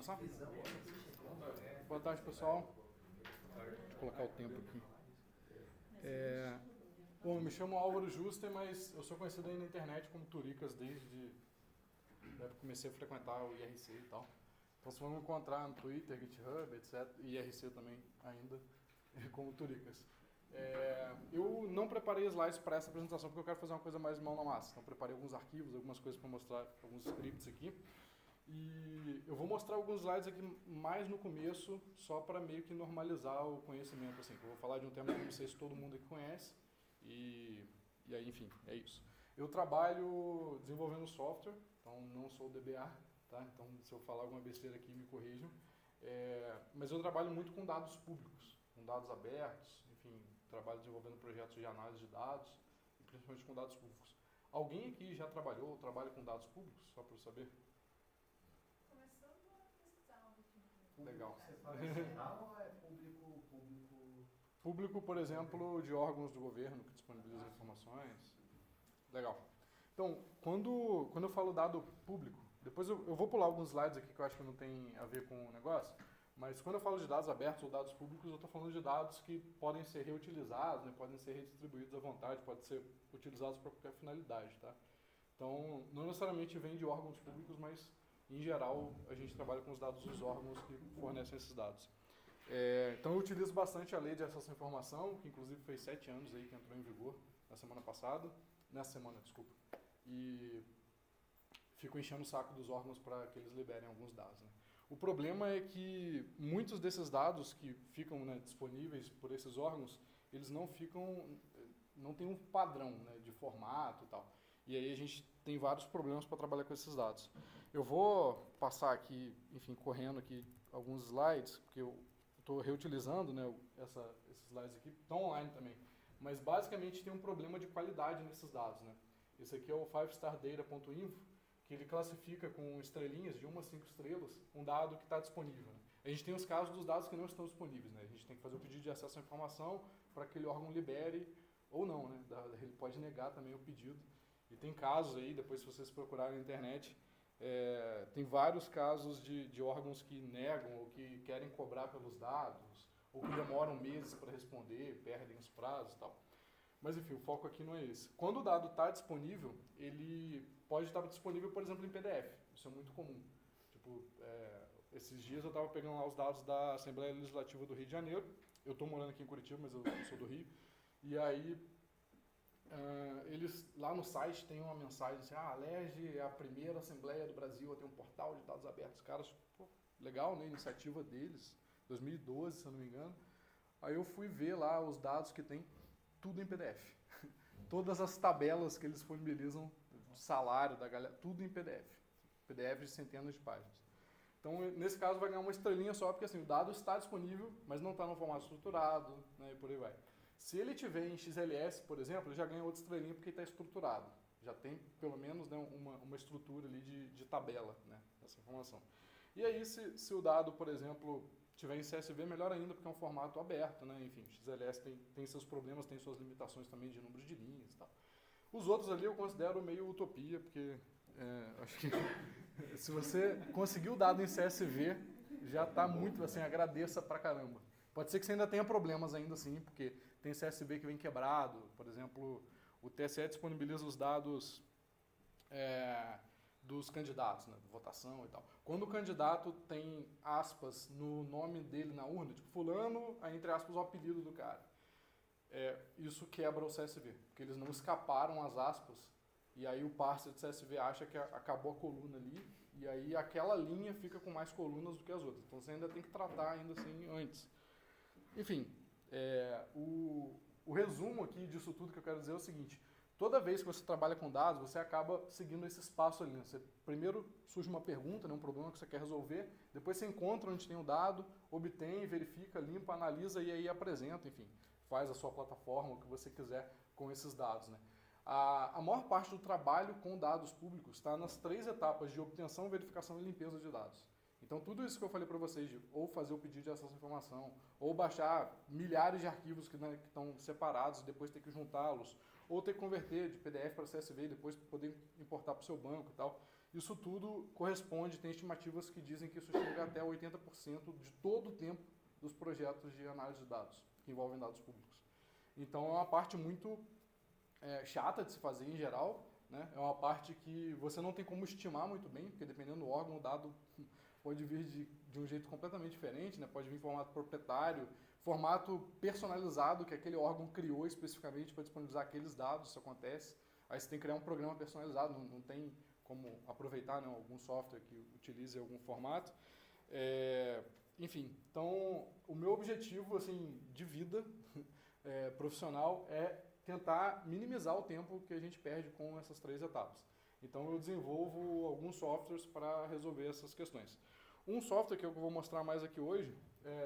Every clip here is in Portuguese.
começar? Boa tarde, pessoal. Vou colocar o tempo aqui. Bom, me chamo Álvaro Juster, mas eu sou conhecido aí na internet como Turicas desde que comecei a frequentar o IRC e tal. Então vocês vão me encontrar no Twitter, GitHub, etc. E IRC também ainda, como Turicas. Eu não preparei slides para essa apresentação porque eu quero fazer uma coisa mais mão na massa. Então preparei alguns arquivos, algumas coisas para mostrar, alguns scripts aqui. E eu vou mostrar alguns slides aqui mais no começo, só para meio que normalizar o conhecimento. Assim, que eu vou falar de um tema que não sei se todo mundo aqui conhece. E aí, enfim, é isso. Eu trabalho desenvolvendo software, então não sou DBA, tá? Então se eu falar alguma besteira aqui, me corrijam. Mas eu trabalho muito com dados públicos, com dados abertos, enfim, trabalho desenvolvendo projetos de análise de dados, e principalmente com dados públicos. Alguém aqui já trabalhou ou trabalha com dados públicos, só para eu saber? Começando a pesquisar um pouquinho. Legal. Você fala nacional ou é público? Público, por exemplo, de órgãos do governo que disponibilizam informações. Legal. Então, quando eu falo dado público, depois eu vou pular alguns slides aqui que eu acho que não tem a ver com o negócio, mas quando eu falo de dados abertos ou dados públicos, eu estou falando de dados que podem ser reutilizados, né, podem ser redistribuídos à vontade, podem ser utilizados para qualquer finalidade. Tá? Então, não necessariamente vem de órgãos públicos, mas, em geral, a gente trabalha com os dados dos órgãos que fornecem esses dados. Então eu utilizo bastante a lei de acesso à informação, que inclusive fez 7 anos aí que entrou em vigor nessa semana, desculpa. E fico enchendo o saco dos órgãos para que eles liberem alguns dados. Né? O problema é que muitos desses dados que ficam, né, disponíveis por esses órgãos, eles não tem um padrão, né, de formato e tal. E aí a gente tem vários problemas para trabalhar com esses dados. Eu vou passar aqui, enfim, correndo aqui alguns slides, porque eu estou reutilizando, né, esses slides aqui, estão online também. Mas basicamente tem um problema de qualidade nesses dados. Né? Esse aqui é o 5stardata.info, que ele classifica com estrelinhas, de 1 a 5 estrelas, um dado que está disponível. Né? A gente tem os casos dos dados que não estão disponíveis. Né? A gente tem que fazer o pedido de acesso à informação para que aquele órgão libere ou não. Né? Ele pode negar também o pedido. E tem casos aí, depois se vocês procurarem na internet, tem vários casos de órgãos que negam ou que querem cobrar pelos dados, ou que demoram meses para responder, perdem os prazos e tal. Mas enfim, o foco aqui não é esse. Quando o dado está disponível, ele pode estar disponível, por exemplo, em PDF. Isso é muito comum. Tipo, esses dias eu estava pegando lá os dados da Assembleia Legislativa do Rio de Janeiro. Eu estou morando aqui em Curitiba, mas eu sou do Rio. E aí, eles lá no site têm uma mensagem assim, a Alerj é a primeira Assembleia do Brasil a ter um portal de dados abertos. Caras, pô, legal, né? Iniciativa deles, 2012, se eu não me engano. Aí eu fui ver lá os dados que tem, tudo em PDF. Todas as tabelas que eles disponibilizam, salário da galera, tudo em PDF. PDF de centenas de páginas. Então, nesse caso, vai ganhar uma estrelinha só, porque assim, o dado está disponível, mas não está no formato estruturado, né, e por aí vai. Se ele tiver em XLS, por exemplo, ele já ganha outra estrelinha porque está estruturado. Já tem, pelo menos, né, uma estrutura ali de tabela, né, dessa informação. E aí, se o dado, por exemplo, tiver em CSV, melhor ainda, porque é um formato aberto, né? Enfim, XLS tem seus problemas, tem suas limitações também de número de linhas e tal. Os outros ali eu considero meio utopia, porque acho que se você conseguir o dado em CSV, já está muito, assim, agradeça pra caramba. Pode ser que você ainda tenha problemas ainda assim, porque tem CSV que vem quebrado. Por exemplo, o TSE disponibiliza os dados dos candidatos, né, votação e tal. Quando o candidato tem aspas no nome dele na urna, tipo fulano, aí entre aspas o apelido do cara, isso quebra o CSV, porque eles não escaparam as aspas, e aí o parser de CSV acha que acabou a coluna ali, e aí aquela linha fica com mais colunas do que as outras. Então você ainda tem que tratar ainda assim antes. Enfim, o resumo aqui disso tudo que eu quero dizer é o seguinte: toda vez que você trabalha com dados, você acaba seguindo esse espaço ali. Né? Você, primeiro surge uma pergunta, né, um problema que você quer resolver, depois você encontra onde tem o dado, obtém, verifica, limpa, analisa e aí apresenta, enfim, faz a sua plataforma, o que você quiser com esses dados. Né? A maior parte do trabalho com dados públicos está nas 3 etapas de obtenção, verificação e limpeza de dados. Então, tudo isso que eu falei para vocês, de ou fazer o pedido de acesso à informação, ou baixar milhares de arquivos que estão separados e depois ter que juntá-los, ou ter que converter de PDF para CSV e depois poder importar para o seu banco e tal. Isso tudo corresponde, tem estimativas que dizem que isso chega até 80% de todo o tempo dos projetos de análise de dados, que envolvem dados públicos. Então é uma parte muito chata de se fazer em geral, né? É uma parte que você não tem como estimar muito bem, porque dependendo do órgão, o dado pode vir de um jeito completamente diferente, né? Pode vir em formato proprietário, formato personalizado que aquele órgão criou especificamente para disponibilizar aqueles dados, isso acontece. Aí você tem que criar um programa personalizado, não tem como aproveitar, né, algum software que utilize algum formato. Enfim, então o meu objetivo assim, de vida profissional é tentar minimizar o tempo que a gente perde com essas 3 etapas. Então eu desenvolvo alguns softwares para resolver essas questões. Um software que eu vou mostrar mais aqui hoje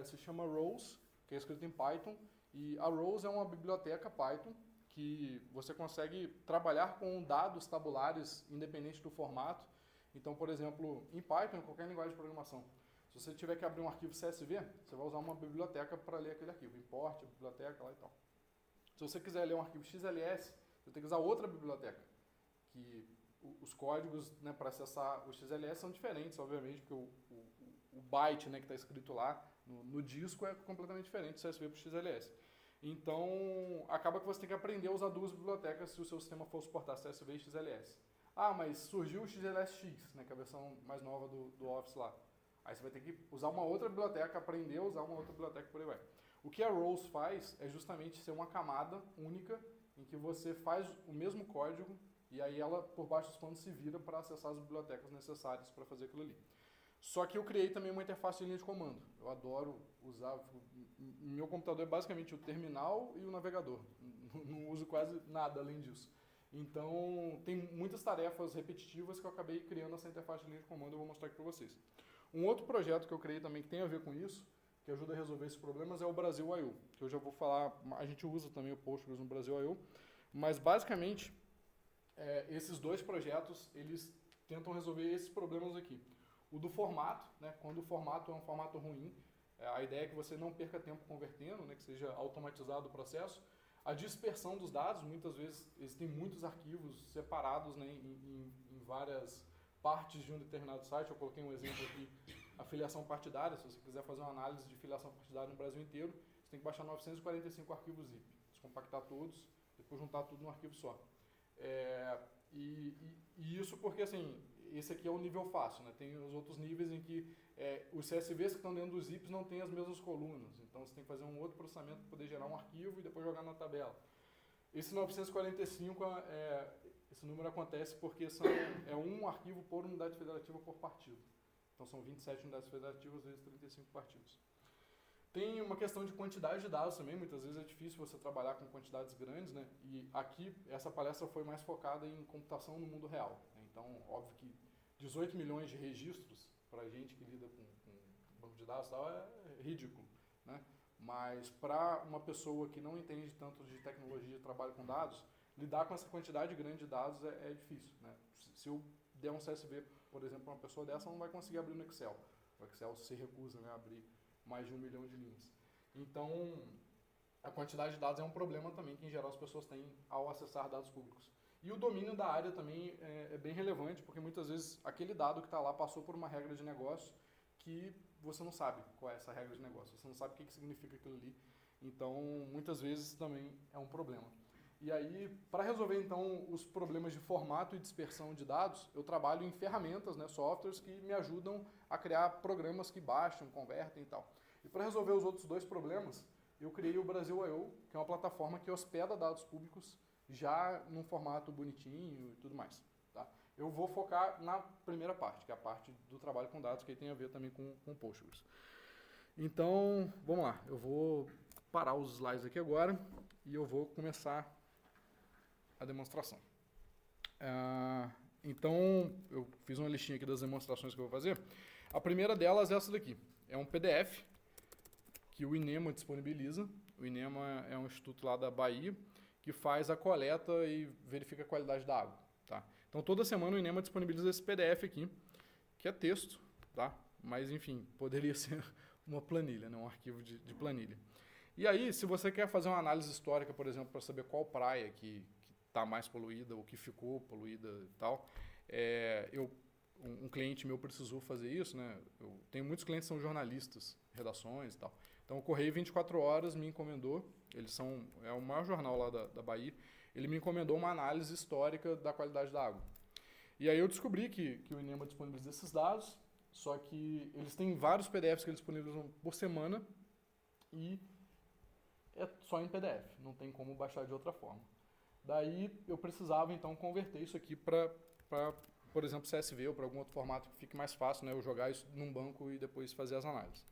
se chama Rose, que é escrito em Python, e a Rose é uma biblioteca Python que você consegue trabalhar com dados tabulares independente do formato. Então, por exemplo, em Python, em qualquer linguagem de programação, se você tiver que abrir um arquivo CSV, você vai usar uma biblioteca para ler aquele arquivo, import, biblioteca lá e tal. Se você quiser ler um arquivo XLS, você tem que usar outra biblioteca, que os códigos, né, para acessar o XLS são diferentes, obviamente, porque o byte, né, que está escrito lá no disco é completamente diferente do CSV para o XLS. Então, acaba que você tem que aprender a usar 2 bibliotecas se o seu sistema for suportar CSV e XLS. Ah, mas surgiu o XLSX, né, que é a versão mais nova do Office lá. Aí você vai ter que usar uma outra biblioteca, aprender a usar uma outra biblioteca, por aí vai. O que a Rose faz é justamente ser uma camada única em que você faz o mesmo código e aí ela, por baixo dos panos, se vira para acessar as bibliotecas necessárias para fazer aquilo ali. Só que eu criei também uma interface de linha de comando. Eu adoro usar... Meu computador é basicamente o terminal e o navegador. Não uso quase nada além disso. Então, tem muitas tarefas repetitivas que eu acabei criando essa interface de linha de comando e eu vou mostrar aqui para vocês. Um outro projeto que eu criei também que tem a ver com isso, que ajuda a resolver esses problemas, é o Brasil.io, que eu já vou falar, a gente usa também o Postgres no Brasil.io, mas basicamente, esses 2 projetos, eles tentam resolver esses problemas aqui. O do formato, né, quando o formato é um formato ruim, a ideia é que você não perca tempo convertendo, né, que seja automatizado o processo. A dispersão dos dados, muitas vezes, existem muitos arquivos separados, né, em várias partes de um determinado site. Eu coloquei um exemplo aqui, a filiação partidária. Se você quiser fazer uma análise de filiação partidária no Brasil inteiro, você tem que baixar 945 arquivos zip, descompactar todos, depois juntar tudo num arquivo só. E isso porque, assim, esse aqui é o nível fácil, né? Tem os outros níveis em que os CSVs que estão dentro dos zips não têm as mesmas colunas. Então você tem que fazer um outro processamento para poder gerar um arquivo e depois jogar na tabela. Esse 945, esse número acontece porque é um arquivo por unidade federativa por partido. Então são 27 unidades federativas vezes 35 partidos. Tem uma questão de quantidade de dados também, muitas vezes é difícil você trabalhar com quantidades grandes, né? E aqui, essa palestra foi mais focada em computação no mundo real, né? Então, óbvio que 18 milhões de registros, para a gente que lida com banco de dados e tal, é ridículo, né? Mas para uma pessoa que não entende tanto de tecnologia e trabalha com dados, lidar com essa quantidade grande de dados é difícil, né? Se eu der um CSV, por exemplo, para uma pessoa dessa, ela não vai conseguir abrir no Excel. O Excel se recusa, né, a abrir mais de 1 milhão de linhas. Então, a quantidade de dados é um problema também que, em geral, as pessoas têm ao acessar dados públicos. E o domínio da área também é bem relevante, porque muitas vezes aquele dado que está lá passou por uma regra de negócio que você não sabe qual é essa regra de negócio, você não sabe o que significa aquilo ali. Então, muitas vezes também é um problema. E aí, para resolver então os problemas de formato e dispersão de dados, eu trabalho em ferramentas, né, softwares que me ajudam a criar programas que baixam, convertem e tal. E para resolver os outros 2 problemas, eu criei o Brasil.io, que é uma plataforma que hospeda dados públicos já num formato bonitinho e tudo mais. Tá? Eu vou focar na primeira parte, que é a parte do trabalho com dados, que tem a ver também com Postgres. Então, vamos lá. Eu vou parar os slides aqui agora e eu vou começar a demonstração. Então, eu fiz uma listinha aqui das demonstrações que eu vou fazer. A primeira delas é essa daqui. É um PDF que o INEMA disponibiliza. O INEMA é um instituto lá da Bahia que faz a coleta e verifica a qualidade da água. Tá? Então, toda semana o INEMA disponibiliza esse PDF aqui, que é texto, tá? Mas, enfim, poderia ser uma planilha, né? Um arquivo de planilha. E aí, se você quer fazer uma análise histórica, por exemplo, para saber qual praia que está mais poluída ou que ficou poluída e tal, eu um cliente meu precisou fazer isso, né? Eu tenho muitos clientes que são jornalistas, redações e tal. Então o Correio 24 Horas me encomendou, é o maior jornal lá da Bahia, ele me encomendou uma análise histórica da qualidade da água. E aí eu descobri que o INEMA disponibiliza esses dados, só que eles têm vários PDFs que eles disponibilizam por semana e é só em PDF, não tem como baixar de outra forma. Daí eu precisava então converter isso aqui para, por exemplo, CSV ou para algum outro formato que fique mais fácil, né, eu jogar isso num banco e depois fazer as análises.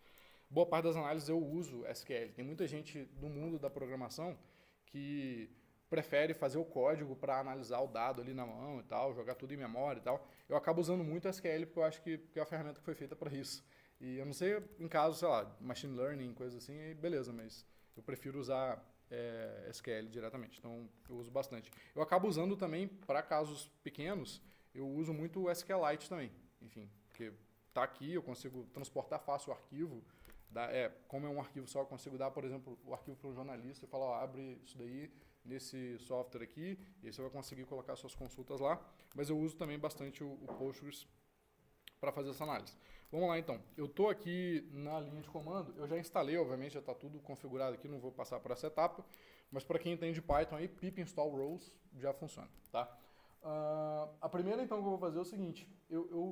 Boa parte das análises eu uso SQL. Tem muita gente do mundo da programação que prefere fazer o código para analisar o dado ali na mão e tal, jogar tudo em memória e tal. Eu acabo usando muito SQL porque eu acho que é a ferramenta que foi feita para isso. E eu não sei, em caso, sei lá, machine learning, coisa assim, beleza, mas eu prefiro usar SQL diretamente, então eu uso bastante. Eu acabo usando também, para casos pequenos, eu uso muito o SQLite também, enfim, porque está aqui, eu consigo transportar fácil o arquivo, como é um arquivo só, eu consigo dar, por exemplo, o arquivo para um jornalista e falar, ó, abre isso daí nesse software aqui, e aí você vai conseguir colocar suas consultas lá, mas eu uso também bastante o Postgres para fazer essa análise. Vamos lá então, eu estou aqui na linha de comando, eu já instalei, obviamente já está tudo configurado aqui, não vou passar por essa etapa, mas para quem entende Python aí, pip install rows já funciona, tá? A primeira então que eu vou fazer é o seguinte,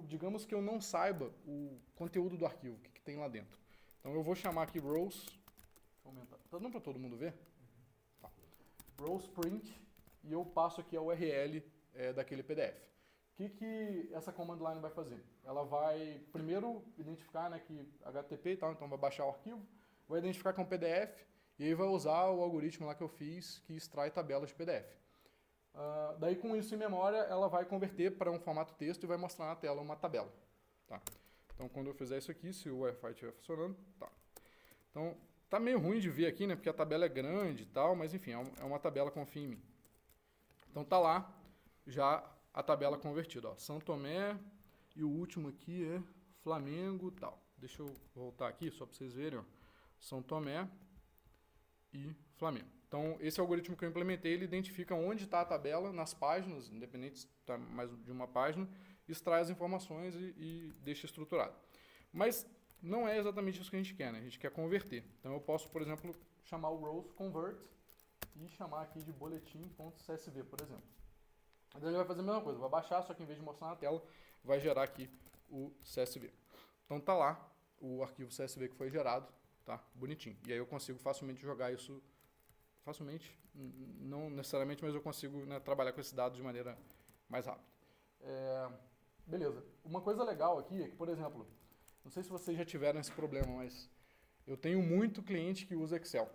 digamos que eu não saiba o conteúdo do arquivo, o que tem lá dentro. Então eu vou chamar aqui rows, deixa eu aumentar, tá dando para todo mundo ver? Tá. Rows print, e eu passo aqui a URL daquele PDF. O que essa command line vai fazer? Ela vai primeiro identificar, né, que HTTP e tal, então vai baixar o arquivo, vai identificar que é um PDF, e aí vai usar o algoritmo lá que eu fiz, que extrai tabelas de PDF. Daí com isso em memória, ela vai converter para um formato texto e vai mostrar na tela uma tabela. Tá? Então quando eu fizer isso aqui, se o Wi-Fi estiver funcionando, tá. Então tá meio ruim de ver aqui, né, porque a tabela é grande e tal, mas enfim, é uma tabela, confia em mim. Então tá lá, já a tabela convertida, ó, São Tomé, e o último aqui é Flamengo e tal. Deixa eu voltar aqui só para vocês verem, ó. São Tomé e Flamengo. Então, esse algoritmo que eu implementei, ele identifica onde está a tabela nas páginas, independente se está mais de uma página, extrai as informações e deixa estruturado. Mas não é exatamente isso que a gente quer, né? A gente quer converter. Então, eu posso, por exemplo, chamar o rows convert e chamar aqui de boletim.csv, por exemplo. Então, ele vai fazer a mesma coisa, vai baixar, só que em vez de mostrar na tela, vai gerar aqui o CSV. Então, tá lá o arquivo CSV que foi gerado, tá? Bonitinho. E aí eu consigo facilmente jogar isso, facilmente, não necessariamente, mas eu consigo, né, trabalhar com esse dado de maneira mais rápida. Beleza. Uma coisa legal aqui é que, por exemplo, não sei se vocês já tiveram esse problema, mas eu tenho muito cliente que usa Excel.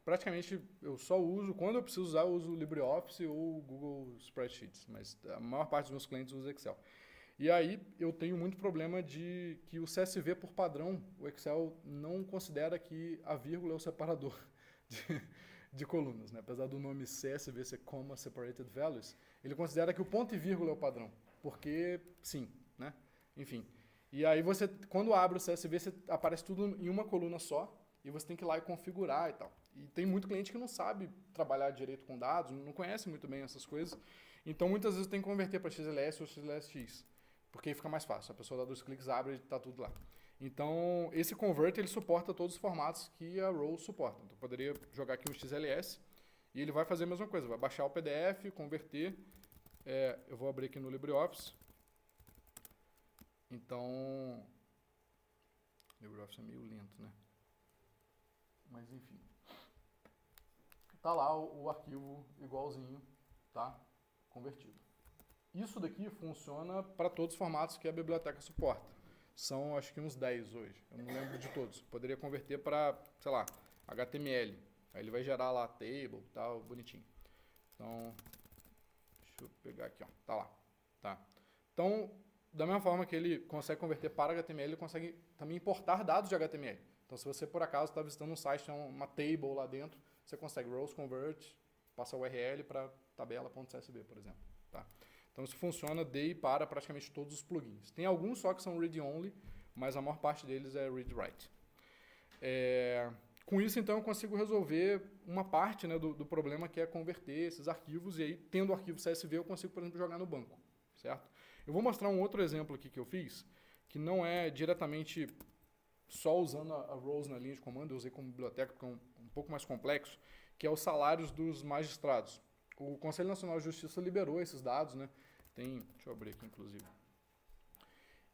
Praticamente, eu só uso, quando eu preciso usar, eu uso o LibreOffice ou o Google Spreadsheets, mas a maior parte dos meus clientes usa Excel. E aí, eu tenho muito problema de que o CSV, por padrão, o Excel não considera que a vírgula é o separador de colunas, né? Apesar do nome CSV ser Comma Separated Values, ele considera que o ponto e vírgula é o padrão, porque sim, né? Enfim. E aí, quando abre o CSV, aparece tudo em uma coluna só, e você tem que ir lá e configurar e tal. E tem muito cliente que não sabe trabalhar direito com dados, não conhece muito bem essas coisas. Então, muitas vezes tem que converter para XLS ou XLSX, porque aí fica mais fácil. A pessoa dá 2 cliques, abre e está tudo lá. Então, esse convert, ele suporta todos os formatos que a rows suporta. Então, eu poderia jogar aqui um XLS e ele vai fazer a mesma coisa. Vai baixar o PDF, converter. Eu vou abrir aqui no LibreOffice. Então, LibreOffice é meio lento, né? Mas, enfim. Tá lá o arquivo igualzinho, tá? Convertido. Isso daqui funciona para todos os formatos que a biblioteca suporta. São, acho que uns 10 hoje. Eu não lembro de todos. Poderia converter para, sei lá, HTML. Aí ele vai gerar lá table, tal, bonitinho. Então, deixa eu pegar aqui, ó. Tá lá. Tá. Então, da mesma forma que ele consegue converter para HTML, ele consegue também importar dados de HTML. Então, se você, por acaso, está visitando um site, tem uma table lá dentro, você consegue rows convert, passa a URL para tabela.csv, por exemplo. Tá? Então, isso funciona de e para praticamente todos os plugins. Tem alguns só que são read-only, mas a maior parte deles é read-write. Com isso, então, eu consigo resolver uma parte, né, do problema, que é converter esses arquivos, e aí, tendo o arquivo CSV, eu consigo, por exemplo, jogar no banco. Certo? Eu vou mostrar um outro exemplo aqui que eu fiz, que não é diretamente só usando a rows na linha de comando, eu usei como biblioteca porque é um pouco mais complexo, que é os salários dos magistrados. O Conselho Nacional de Justiça liberou esses dados, né? Deixa eu abrir aqui, inclusive.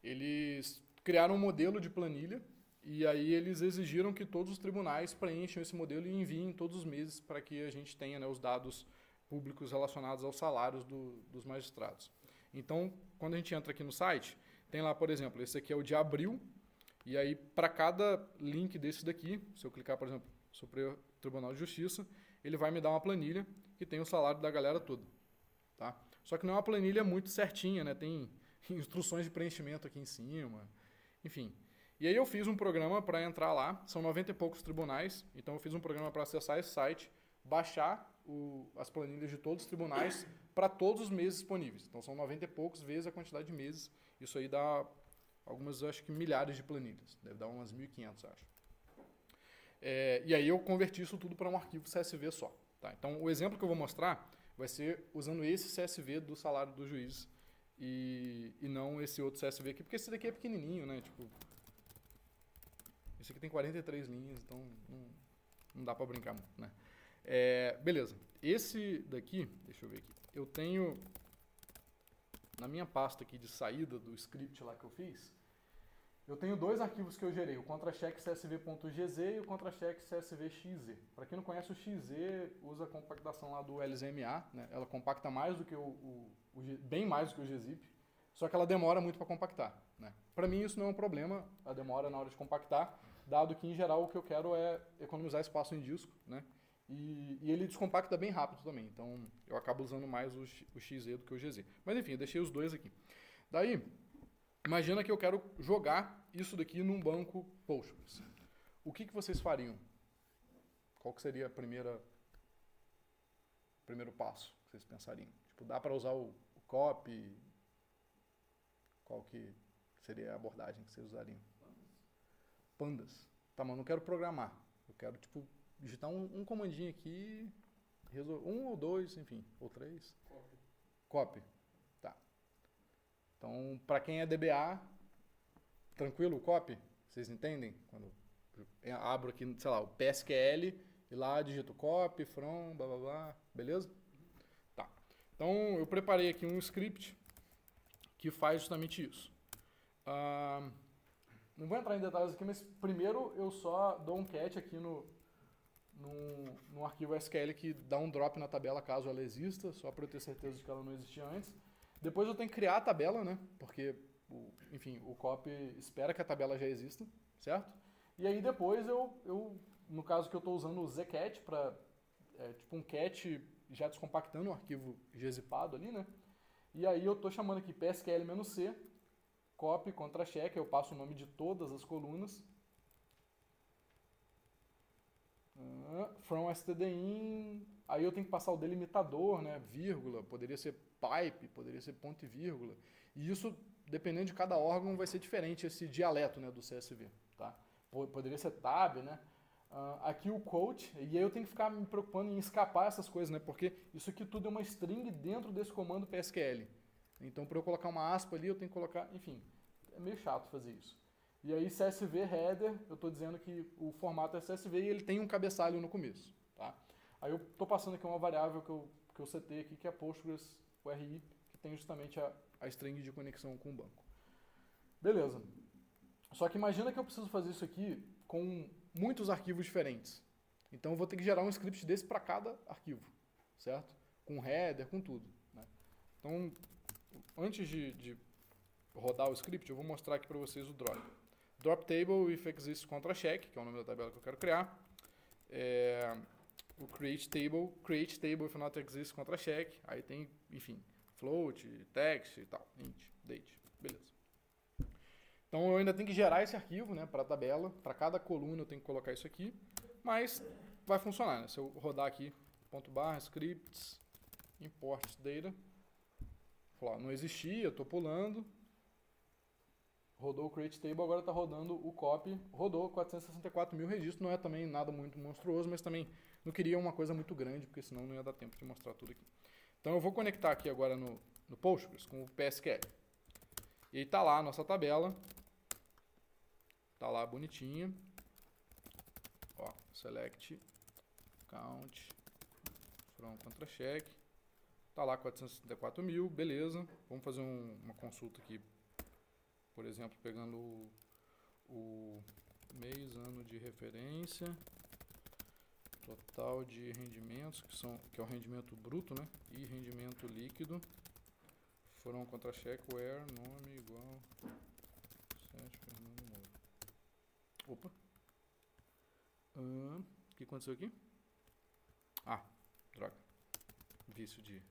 Eles criaram um modelo de planilha e aí eles exigiram que todos os tribunais preencham esse modelo e enviem todos os meses para que a gente tenha, né, os dados públicos relacionados aos salários dos magistrados. Então, quando a gente entra aqui no site, tem lá, por exemplo, esse aqui é o de abril, e aí para cada link desse daqui, se eu clicar, por exemplo, Superior Tribunal de Justiça, ele vai me dar uma planilha que tem o salário da galera toda. Tá? Só que não é uma planilha muito certinha, né? Tem instruções de preenchimento aqui em cima, enfim. E aí eu fiz um programa para entrar lá, são 90 e poucos tribunais, então eu fiz um programa para acessar esse site, baixar as planilhas de todos os tribunais para todos os meses disponíveis. Então são 90 e poucos vezes a quantidade de meses, isso aí dá algumas, acho que milhares de planilhas, deve dar umas 1.500, acho. E aí eu converti isso tudo para um arquivo CSV só. Tá? Então o exemplo que eu vou mostrar vai ser usando esse CSV do salário dos juízes e não esse outro CSV aqui, porque esse daqui é pequenininho, né? Tipo, esse aqui tem 43 linhas, então não dá para brincar muito, né? Beleza. Esse daqui, deixa eu ver aqui, eu tenho na minha pasta aqui de saída do script lá que eu fiz, eu tenho dois arquivos que eu gerei, o contra-check csv.gz e o contra-check csv.xz. Para quem não conhece, o xz usa a compactação lá do LZMA, né? Ela compacta mais do que bem mais do que o gzip, só que ela demora muito para compactar, né? Para mim isso não é um problema, a demora na hora de compactar, dado que em geral o que eu quero é economizar espaço em disco, né? E ele descompacta bem rápido também, então eu acabo usando mais o xz do que o gz. Mas enfim, eu deixei os dois aqui. Daí, imagina que eu quero jogar isso daqui num banco Postgres. O que vocês fariam? Qual que seria o primeiro passo que vocês pensariam? Tipo, dá para usar o copy? Qual que seria a abordagem que vocês usariam? Pandas. Tá, mas eu não quero programar. Eu quero, tipo, digitar um comandinho aqui, um ou dois, enfim, ou três. Copy. Tá. Então, para quem é DBA, tranquilo o copy? Vocês entendem? Quando eu abro aqui, sei lá, o PSQL e lá digito copy, from, blá blá blá, beleza? Tá. Então, eu preparei aqui um script que faz justamente isso. Não vou entrar em detalhes aqui, mas primeiro eu só dou um cat aqui no arquivo SQL que dá um drop na tabela caso ela exista, só para eu ter certeza de que ela não existia antes. Depois eu tenho que criar a tabela, né? Porque, enfim, o copy espera que a tabela já exista, certo? E aí depois eu no caso que eu estou usando o zcat para tipo um cat já descompactando o arquivo gzipado ali, né? E aí eu estou chamando aqui psql-c, copy, contra-check, eu passo o nome de todas as colunas. From stdin, aí eu tenho que passar o delimitador, né, vírgula, poderia ser pipe, poderia ser ponto e vírgula. E isso, dependendo de cada órgão, vai ser diferente esse dialeto, né, do CSV. Tá? Poderia ser tab, né? Aqui o quote, e aí eu tenho que ficar me preocupando em escapar essas coisas, né, porque isso aqui tudo é uma string dentro desse comando PSQL. Então, para eu colocar uma aspa ali, eu tenho que colocar, enfim, é meio chato fazer isso. E aí CSV header, eu estou dizendo que o formato é CSV e ele tem um cabeçalho no começo. Tá? Aí eu estou passando aqui uma variável que eu setei aqui, que é Postgres URI, que tem justamente a string de conexão com o banco. Beleza. Só que imagina que eu preciso fazer isso aqui com muitos arquivos diferentes. Então eu vou ter que gerar um script desse para cada arquivo, certo? Com header, com tudo. Né? Então, antes de rodar o script, eu vou mostrar aqui para vocês o drop. Drop table if exists contra check, que é o nome da tabela que eu quero criar. O create table if not exists contra check. Aí tem, enfim, float, text e tal, int, date, beleza. Então eu ainda tenho que gerar esse arquivo, né, para a tabela, para cada coluna eu tenho que colocar isso aqui, mas vai funcionar, né? Se eu rodar aqui, /scripts, import data, falar, não existia, eu estou pulando, rodou o create table, agora está rodando o copy, rodou 464 mil registros, não é também nada muito monstruoso, mas também não queria uma coisa muito grande, porque senão não ia dar tempo de mostrar tudo aqui. Então eu vou conectar aqui agora no Postgres com o PSQL. E aí tá lá a nossa tabela. Tá lá bonitinha. Ó, select, count, from contra-check. Tá lá 464 mil, beleza. Vamos fazer uma consulta aqui. Por exemplo, pegando o mês, ano de referência, total de rendimentos, que é o rendimento bruto, né? E rendimento líquido. Foram contra-cheque, where, nome igual, Sérgio Fernando Moura. Opa. O que aconteceu aqui? Ah, droga. Vício de...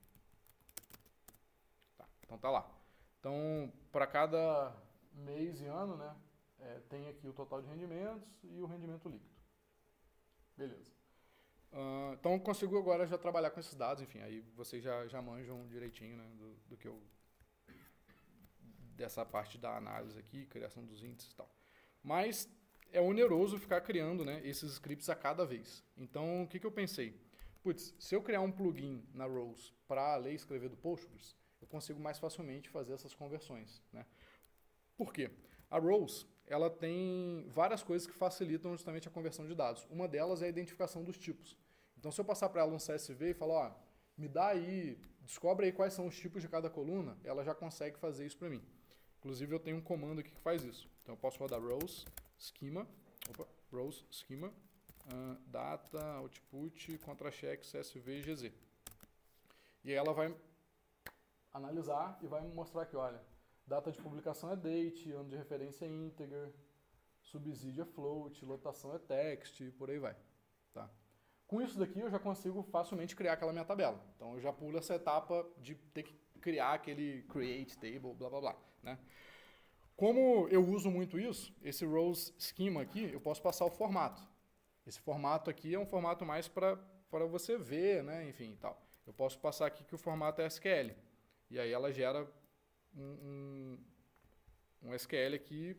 Tá, então tá lá. Então, para cada mês e ano, né, tem aqui o total de rendimentos e o rendimento líquido. Beleza. Então, eu consigo agora já trabalhar com esses dados, enfim, aí vocês já manjam direitinho, né, do que eu... dessa parte da análise aqui, criação dos índices e tal. Mas é oneroso ficar criando, né, esses scripts a cada vez. Então, o que eu pensei? Putz, se eu criar um plugin na Rows para ler e escrever do Postgres, eu consigo mais facilmente fazer essas conversões, né? Por quê? A Rows, ela tem várias coisas que facilitam justamente a conversão de dados. Uma delas é a identificação dos tipos. Então, se eu passar para ela um CSV e falar, ó, me dá aí, descobre aí quais são os tipos de cada coluna, ela já consegue fazer isso para mim. Inclusive, eu tenho um comando aqui que faz isso. Então, eu posso rodar rows schema, data, output, contra-check, CSV, GZ. E aí ela vai analisar e vai me mostrar aqui, olha, data de publicação é date, ano de referência é integer, subsídio é float, lotação é text, e por aí vai. Tá? Com isso daqui, eu já consigo facilmente criar aquela minha tabela. Então, eu já pulo essa etapa de ter que criar aquele create table, blá, blá, blá. Né? Como eu uso muito isso, esse rows schema aqui, eu posso passar o formato. Esse formato aqui é um formato mais para você ver, né? Enfim, e tal. Eu posso passar aqui que o formato é SQL. E aí ela gera um SQL aqui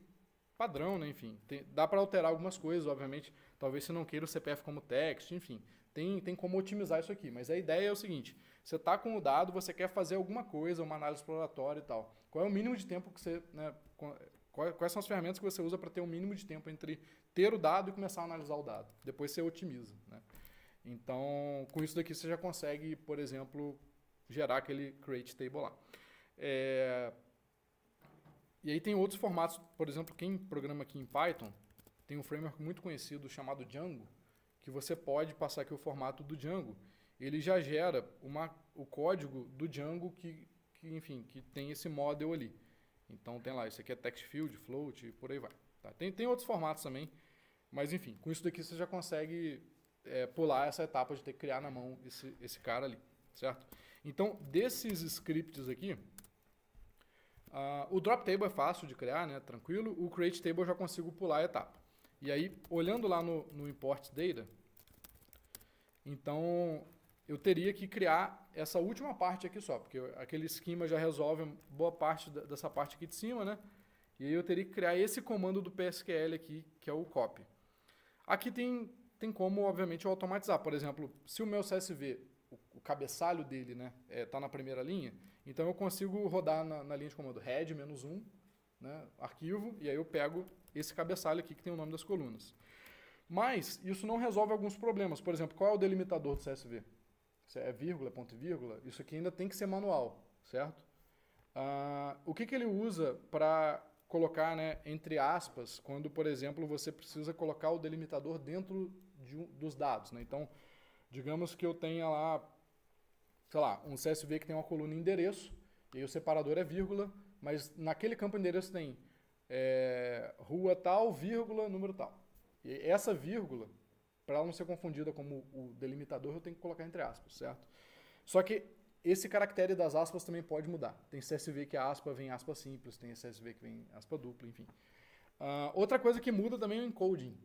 padrão, né? Enfim, dá para alterar algumas coisas, obviamente. Talvez você não queira o CPF como text, enfim. Tem como otimizar isso aqui. Mas a ideia é o seguinte, você está com o dado, você quer fazer alguma coisa, uma análise exploratória e tal. Qual é o mínimo de tempo que você... Né, quais são as ferramentas que você usa para ter o mínimo de tempo entre ter o dado e começar a analisar o dado? Depois você otimiza. Né? Então, com isso daqui você já consegue, por exemplo, gerar aquele create table lá. E aí tem outros formatos, por exemplo, quem programa aqui em Python, tem um framework muito conhecido chamado Django, que você pode passar aqui o formato do Django. Ele já gera o código do Django que tem esse model ali. Então tem lá, isso aqui é text field, float, e por aí vai. Tá? Tem outros formatos também, mas enfim, com isso daqui você já consegue pular essa etapa de ter que criar na mão esse cara ali, certo? Então, desses scripts aqui, o drop table é fácil de criar, né? Tranquilo. O create table eu já consigo pular a etapa. E aí, olhando lá no import data, então eu teria que criar essa última parte aqui só, porque aquele esquema já resolve boa parte dessa parte aqui de cima, né? E aí eu teria que criar esse comando do PSQL aqui, que é o copy. Aqui tem como, obviamente, eu automatizar. Por exemplo, se o meu CSV, o cabeçalho dele, né, tá na primeira linha, então eu consigo rodar na linha de comando head -1, né, arquivo, e aí eu pego esse cabeçalho aqui que tem o nome das colunas. Mas isso não resolve alguns problemas. Por exemplo, qual é o delimitador do CSV? Se é vírgula, ponto e vírgula, isso aqui ainda tem que ser manual, certo? O que ele usa para colocar, né, entre aspas, quando, por exemplo, você precisa colocar o delimitador dentro dos dados, né? Então, digamos que eu tenha lá, sei lá, um CSV que tem uma coluna endereço, e aí o separador é vírgula, mas naquele campo endereço tem rua tal, vírgula, número tal. E essa vírgula, para ela não ser confundida como o delimitador, eu tenho que colocar entre aspas, certo? Só que esse caractere das aspas também pode mudar. Tem CSV que a aspa vem aspa simples, tem CSV que vem aspa dupla, enfim. Outra coisa que muda também é o encoding.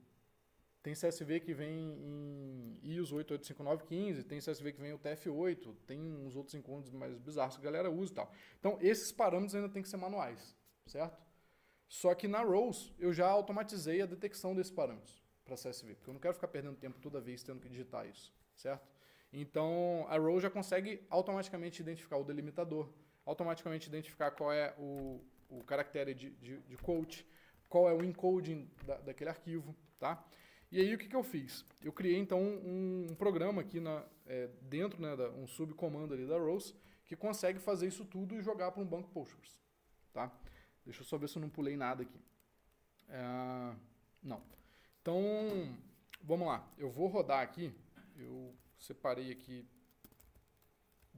Tem CSV que vem em ISO 885915, tem CSV que vem UTF-8, tem uns outros encontros mais bizarros que a galera usa e tal. Então, esses parâmetros ainda tem que ser manuais, certo? Só que na Rows, eu já automatizei a detecção desses parâmetros para CSV, porque eu não quero ficar perdendo tempo toda vez tendo que digitar isso, certo? Então, a Rows já consegue automaticamente identificar o delimitador, automaticamente identificar qual é o o caractere de quote, qual é o encoding daquele arquivo, tá? E aí o que eu fiz? Eu criei então um programa aqui dentro, né, um subcomando ali da rows, que consegue fazer isso tudo e jogar para um banco Postgres, tá? Deixa eu só ver se eu não pulei nada aqui. Não. Então, vamos lá. Eu vou rodar aqui, eu separei aqui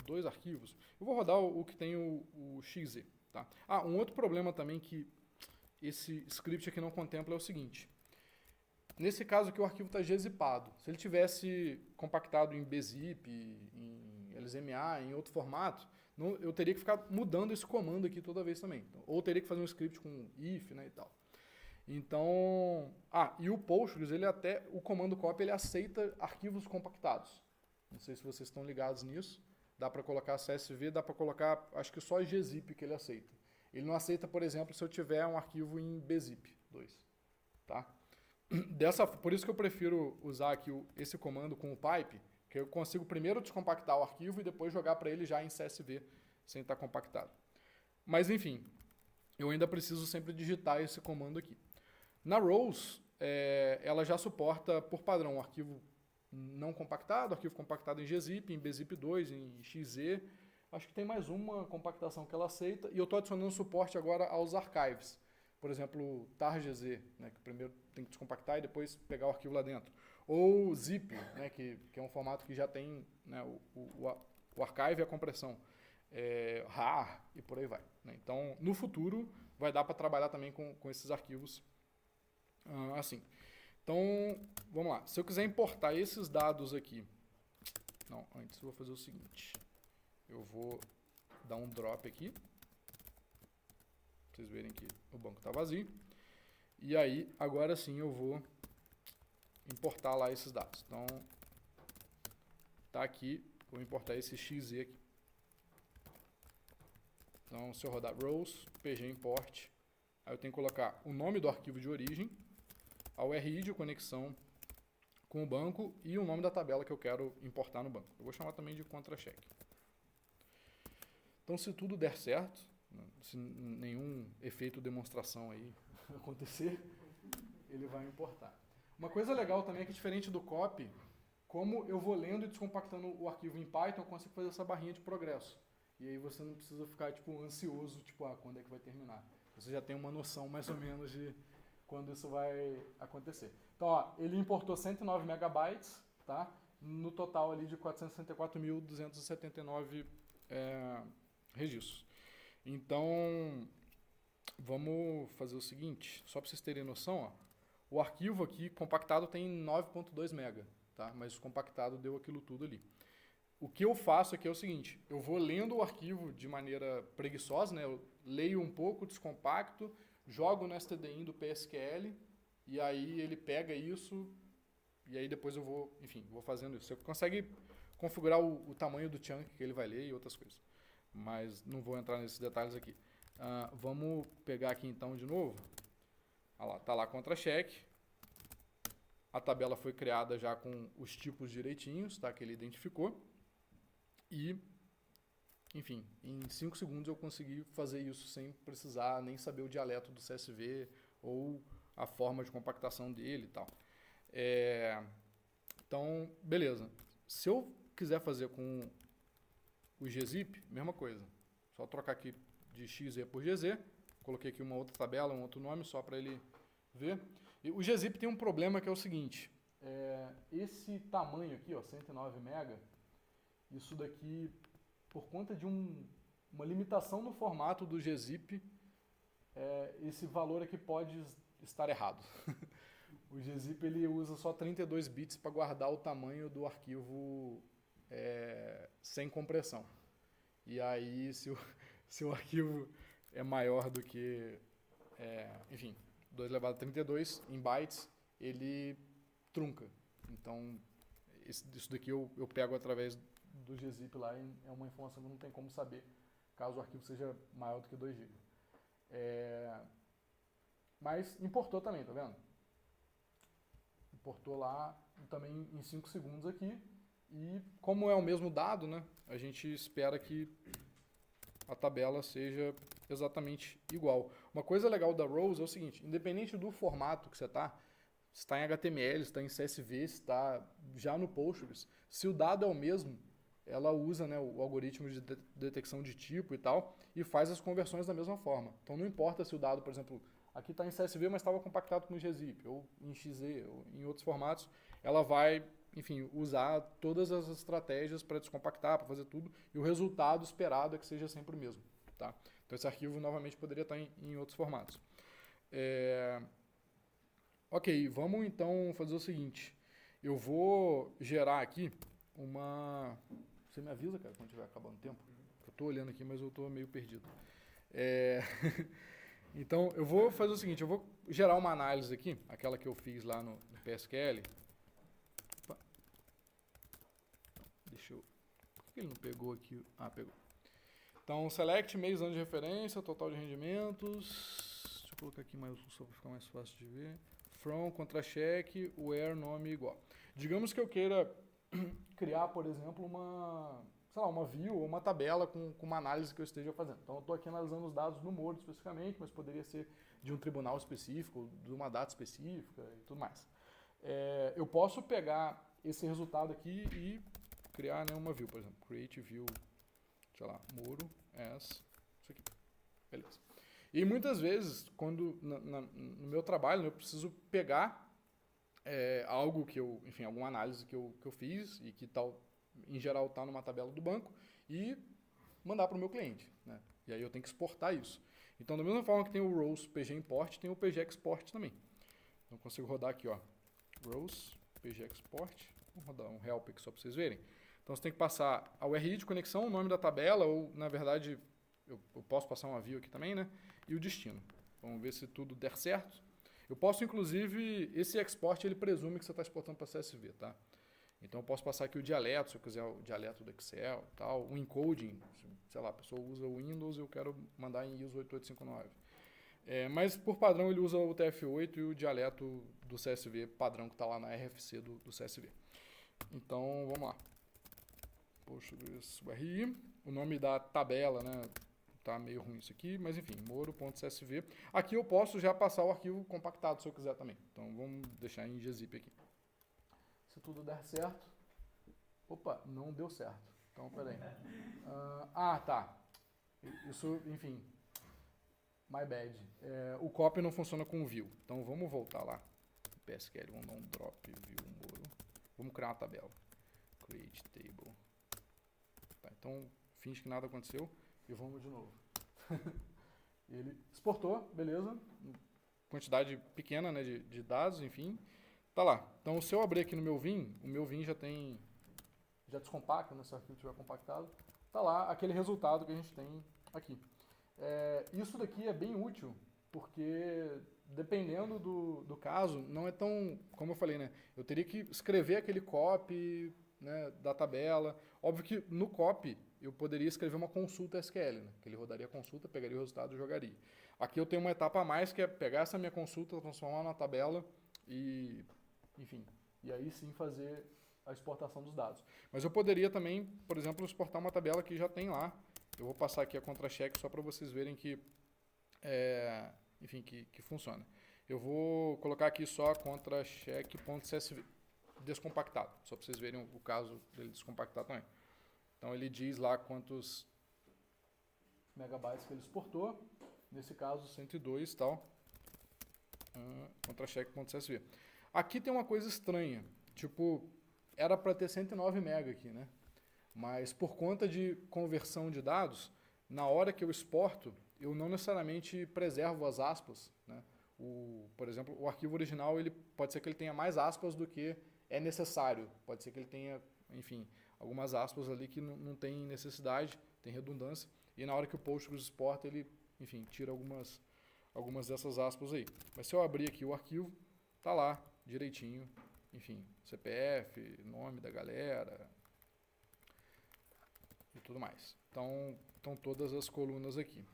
2 arquivos. Eu vou rodar o que tem o XZ, tá? Um outro problema também que esse script aqui não contempla é o seguinte. Nesse caso aqui o arquivo está gzipado. Se ele tivesse compactado em bzip, em LZMA, em outro formato, eu teria que ficar mudando esse comando aqui toda vez também. Então, ou teria que fazer um script com if, né, e tal. Então, e o Postgres, o comando copy, ele aceita arquivos compactados. Não sei se vocês estão ligados nisso. Dá para colocar CSV, dá para colocar, acho que só gzip que ele aceita. Ele não aceita, por exemplo, se eu tiver um arquivo em bzip 2, tá? Por isso que eu prefiro usar aqui esse comando com o pipe, que eu consigo primeiro descompactar o arquivo e depois jogar para ele já em CSV, sem estar compactado. Mas, enfim, eu ainda preciso sempre digitar esse comando aqui. Na rows, ela já suporta, por padrão, o arquivo não compactado, arquivo compactado em gzip, em bzip2, em xz. Acho que tem mais uma compactação que ela aceita. E eu estou adicionando suporte agora aos archives. Por exemplo, targz, né, que primeiro tem que descompactar e depois pegar o arquivo lá dentro. Ou zip, né, que é um formato que já tem, né, o archive e a compressão. RAR e por aí vai, né? Então, no futuro, vai dar para trabalhar também com esses arquivos assim. Então, vamos lá. Se eu quiser importar esses dados aqui... Não, antes eu vou fazer o seguinte. Eu vou dar um drop aqui. Pra vocês verem que o banco está vazio. E aí, agora sim, eu vou importar lá esses dados. Então, tá aqui. Vou importar esse XZ aqui. Então, se eu rodar rows, pg import, aí eu tenho que colocar o nome do arquivo de origem, a URI de conexão com o banco e o nome da tabela que eu quero importar no banco. Eu vou chamar também de contra-check. Então, se tudo der certo, se nenhum efeito demonstração aí acontecer, ele vai importar. Uma coisa legal também é que, diferente do copy, como eu vou lendo e descompactando o arquivo em Python, eu consigo fazer essa barrinha de progresso. E aí você não precisa ficar ansioso, quando é que vai terminar. Você já tem uma noção mais ou menos de quando isso vai acontecer. Então, ele importou 109 megabytes, tá? No total ali de 464.279 registros. Então, vamos fazer o seguinte, só para vocês terem noção, o arquivo aqui compactado tem 9.2 mega, tá? Mas o compactado deu aquilo tudo ali. O que eu faço aqui é o seguinte, eu vou lendo o arquivo de maneira preguiçosa, né? Eu leio um pouco, descompacto, jogo no stdin do PSQL, e aí ele pega isso, e aí depois eu vou, enfim, vou fazendo isso. Você consegue configurar o tamanho do chunk que ele vai ler e outras coisas. Mas não vou entrar nesses detalhes aqui. Vamos pegar aqui então de novo. Olha lá, tá lá contra-check. A tabela foi criada já com os tipos direitinhos, tá? Que ele identificou. E, enfim, em 5 segundos eu consegui fazer isso sem precisar nem saber o dialeto do CSV ou a forma de compactação dele e tal. Então, beleza. Se eu quiser fazer com o gzip, mesma coisa. Só trocar aqui de XZ por GZ. Coloquei aqui uma outra tabela, um outro nome, só para ele ver. E o gzip tem um problema que é o seguinte. Esse tamanho aqui, 109 MB, isso daqui, por conta de uma limitação no formato do gzip, esse valor aqui pode estar errado. O gzip ele usa só 32 bits para guardar o tamanho do arquivo sem compressão. E aí, se o arquivo é maior do que, enfim, 2 elevado a 32 em bytes, ele trunca. Então, isso daqui eu pego através do gzip lá e é uma informação que não tem como saber caso o arquivo seja maior do que 2 GB. Mas importou também, tá vendo? Importou lá também em 5 segundos aqui. E como é o mesmo dado, né, a gente espera que a tabela seja exatamente igual. Uma coisa legal da Rows é o seguinte, independente do formato que você está, se está em HTML, se está em CSV, se está já no Postgres, se o dado é o mesmo, ela usa, né, o algoritmo de detecção de tipo e tal, e faz as conversões da mesma forma. Então não importa se o dado, por exemplo, aqui está em CSV, mas estava compactado com gzip, ou em XZ, ou em outros formatos, ela vai, enfim, usar todas as estratégias para descompactar, para fazer tudo, e o resultado esperado é que seja sempre o mesmo. Tá? Então esse arquivo novamente poderia estar em outros formatos. Ok, vamos então fazer o seguinte. Eu vou gerar aqui uma... Você me avisa, cara, quando estiver acabando o tempo? Eu estou olhando aqui, mas eu estou meio perdido. Então, eu vou fazer o seguinte, eu vou gerar uma análise aqui, aquela que eu fiz lá no PSQL. Opa. Deixa eu... Por que ele não pegou aqui? Ah, pegou. Então, select, mês, ano de referência, total de rendimentos. Deixa eu colocar aqui mais só para ficar mais fácil de ver. From, contra-cheque, where, nome igual. Digamos que eu queira criar, por exemplo, uma view ou uma tabela com uma análise que eu esteja fazendo. Então, eu estou aqui analisando os dados no Moro especificamente, mas poderia ser de um tribunal específico, de uma data específica e tudo mais. Eu posso pegar esse resultado aqui e criar, né, uma view, por exemplo, create view, sei lá, Moro as, isso aqui, beleza. E muitas vezes, quando no meu trabalho, eu preciso pegar algo que eu, enfim, alguma análise que eu fiz e que tal, em geral está numa tabela do banco e mandar para o meu cliente, né? E aí eu tenho que exportar isso. Então, da mesma forma que tem o rows pg import, tem o pg export também. Então, eu consigo rodar aqui, ó, rows pg export. Vou rodar um help aqui só para vocês verem. Então, você tem que passar a URI de conexão, o nome da tabela, ou, na verdade, eu posso passar uma view aqui também, né? E o destino. Vamos ver se tudo der certo. Eu posso, inclusive, esse export, ele presume que você está exportando para CSV, tá? Então, eu posso passar aqui o dialeto, se eu quiser o dialeto do Excel, tal, o encoding, sei lá, a pessoa usa o Windows e eu quero mandar em ISO 8859. Mas, por padrão, ele usa o TF8 e o dialeto do CSV padrão que está lá na RFC do CSV. Então, vamos lá. Postgres URI, o nome da tabela, né? Tá meio ruim isso aqui, mas enfim, moro.csv. Aqui eu posso já passar o arquivo compactado se eu quiser também. Então vamos deixar em gzip aqui. Se tudo der certo... Opa, não deu certo. Então, peraí. Tá. Isso, enfim, my bad. O copy não funciona com view. Então vamos voltar lá. PSQL, vamos dar um drop view moro. Vamos criar uma tabela. Create table. Tá, então, finge que nada aconteceu. E vamos de novo. Ele exportou, beleza. Quantidade pequena, né, de dados, enfim. Tá lá. Então, se eu abrir aqui no meu Vim, o meu Vim já descompacta, né, se o arquivo estiver compactado. Tá lá aquele resultado que a gente tem aqui. Isso daqui é bem útil, porque dependendo do caso, não é tão, como eu falei, né, eu teria que escrever aquele copy, né, da tabela. Óbvio que no copy eu poderia escrever uma consulta SQL, né, que ele rodaria a consulta, pegaria o resultado e jogaria. Aqui eu tenho uma etapa a mais, que é pegar essa minha consulta, transformar na tabela e, enfim, e aí sim fazer a exportação dos dados. Mas eu poderia também, por exemplo, exportar uma tabela que já tem lá. Eu vou passar aqui a contra-check só para vocês verem que, enfim, que funciona. Eu vou colocar aqui só contra-check.csv descompactado, só para vocês verem o caso dele descompactar também. Então ele diz lá quantos megabytes que ele exportou, nesse caso 102 e tal, contra-check.csv. Aqui tem uma coisa estranha, tipo, era para ter 109 MB aqui, né? Mas por conta de conversão de dados, na hora que eu exporto, eu não necessariamente preservo as aspas, né? Por exemplo, o arquivo original, ele pode ser que ele tenha mais aspas do que é necessário. Pode ser que ele tenha, enfim, algumas aspas ali que não tem necessidade, tem redundância. E na hora que o Postgres exporta, ele, enfim, tira algumas dessas aspas aí. Mas se eu abrir aqui o arquivo, tá lá, direitinho. Enfim, CPF, nome da galera e tudo mais. Então, estão todas as colunas aqui.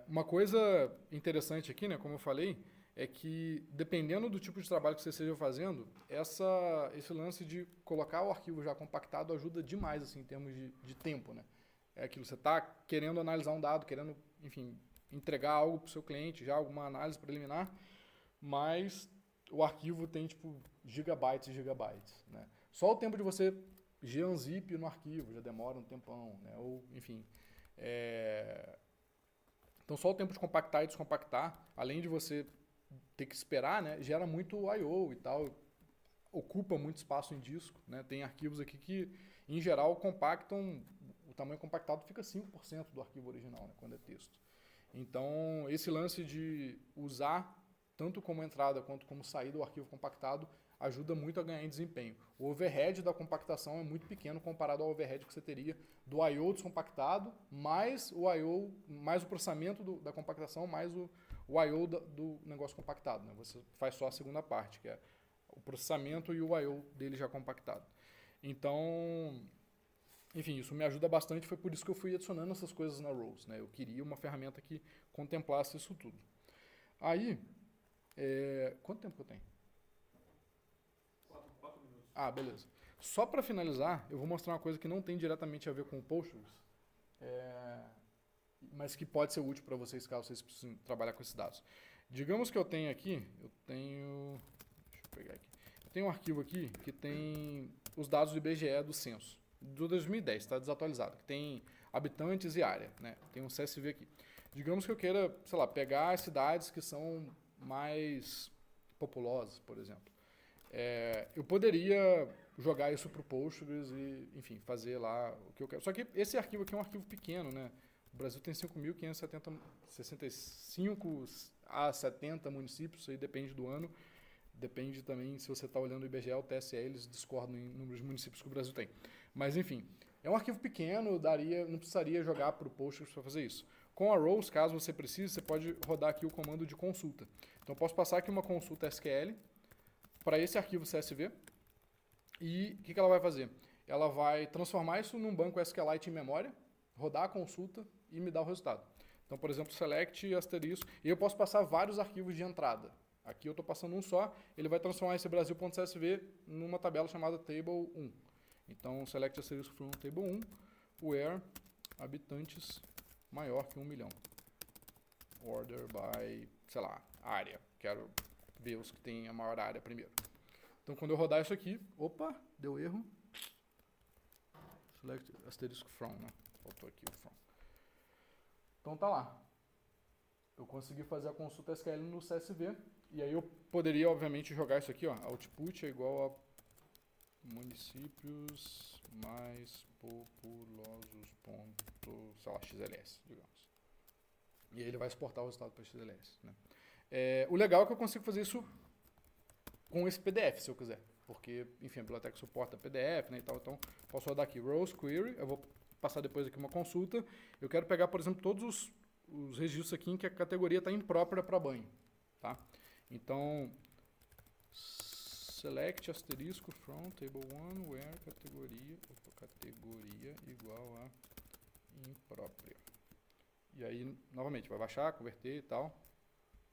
Uma coisa interessante aqui, né, como eu falei, é que dependendo do tipo de trabalho que você esteja fazendo, esse lance de colocar o arquivo já compactado ajuda demais assim, em termos de tempo, né? é aquilo, você está querendo analisar um dado, querendo, enfim, entregar algo para o seu cliente, já alguma análise preliminar, mas o arquivo tem, tipo, gigabytes e gigabytes, né? Só o tempo de você unzip no arquivo já demora um tempão, né? Ou, enfim, então só o tempo de compactar e descompactar, além de você ter que esperar, né, gera muito I/O e tal, ocupa muito espaço em disco, né? Tem arquivos aqui que, em geral, compactam, o tamanho compactado fica 5% do arquivo original, né, quando é texto. Então, esse lance de usar tanto como entrada quanto como saída o arquivo compactado ajuda muito a ganhar em desempenho. O overhead da compactação é muito pequeno comparado ao overhead que você teria do I/O descompactado, mais o I/O, mais o processamento da compactação, mais o I/O do negócio compactado, né? Você faz só a segunda parte, que é o processamento e o I/O dele já compactado. Então, enfim, isso me ajuda bastante, foi por isso que eu fui adicionando essas coisas na Rose, né? Eu queria uma ferramenta que contemplasse isso tudo. Aí, quanto tempo que eu tenho? 4 minutos. Ah, beleza. Só para finalizar, eu vou mostrar uma coisa que não tem diretamente a ver com o Postgres, mas que pode ser útil para vocês caso vocês precisem trabalhar com esses dados. Digamos que eu tenho aqui, deixa eu pegar aqui. Eu tenho um arquivo aqui que tem os dados do IBGE do censo, do 2010, está desatualizado, que tem habitantes e área, né? Tem um CSV aqui. Digamos que eu queira, sei lá, pegar as cidades que são mais populosas, por exemplo. Eu poderia jogar isso para o Postgres e, enfim, fazer lá o que eu quero. Só que esse arquivo aqui é um arquivo pequeno, né? O Brasil tem 5.565 a 70 municípios, isso aí depende do ano. Depende também, se você está olhando o IBGE ou o TSE, eles discordam em números de municípios que o Brasil tem. Mas, enfim, é um arquivo pequeno, não precisaria jogar para o Postgres para fazer isso. Com a Rose, caso você precise, você pode rodar aqui o comando de consulta. Então, eu posso passar aqui uma consulta SQL para esse arquivo CSV. E o que ela vai fazer? Ela vai transformar isso num banco SQLite em memória, rodar a consulta e me dar o resultado. Então, por exemplo, select asterisco, e eu posso passar vários arquivos de entrada. Aqui eu estou passando um só, ele vai transformar esse Brasil.csv numa tabela chamada table1. Então, select asterisco from table1, where habitantes maior que 1 milhão. Order by, sei lá, área. Quero ver os que têm a maior área primeiro. Então, quando eu rodar isso aqui, opa, deu erro. Select asterisco from, né? Faltou aqui o from. Então, tá lá. Eu consegui fazer a consulta SQL no CSV. E aí eu poderia, obviamente, jogar isso aqui, ó. Output é igual a municípios mais populosos, sei lá, XLS, digamos. E aí ele vai exportar o resultado para XLS, né? O legal é que eu consigo fazer isso com esse PDF, se eu quiser. Porque, enfim, a biblioteca suporta PDF, né, e tal. Então, posso rodar aqui Rose Query. Eu vou passar depois aqui uma consulta. Eu quero pegar, por exemplo, todos os registros aqui em que a categoria está imprópria para banho, tá? Então, select asterisco from table 1 where categoria igual a imprópria. E aí, novamente, vai baixar, converter e tal.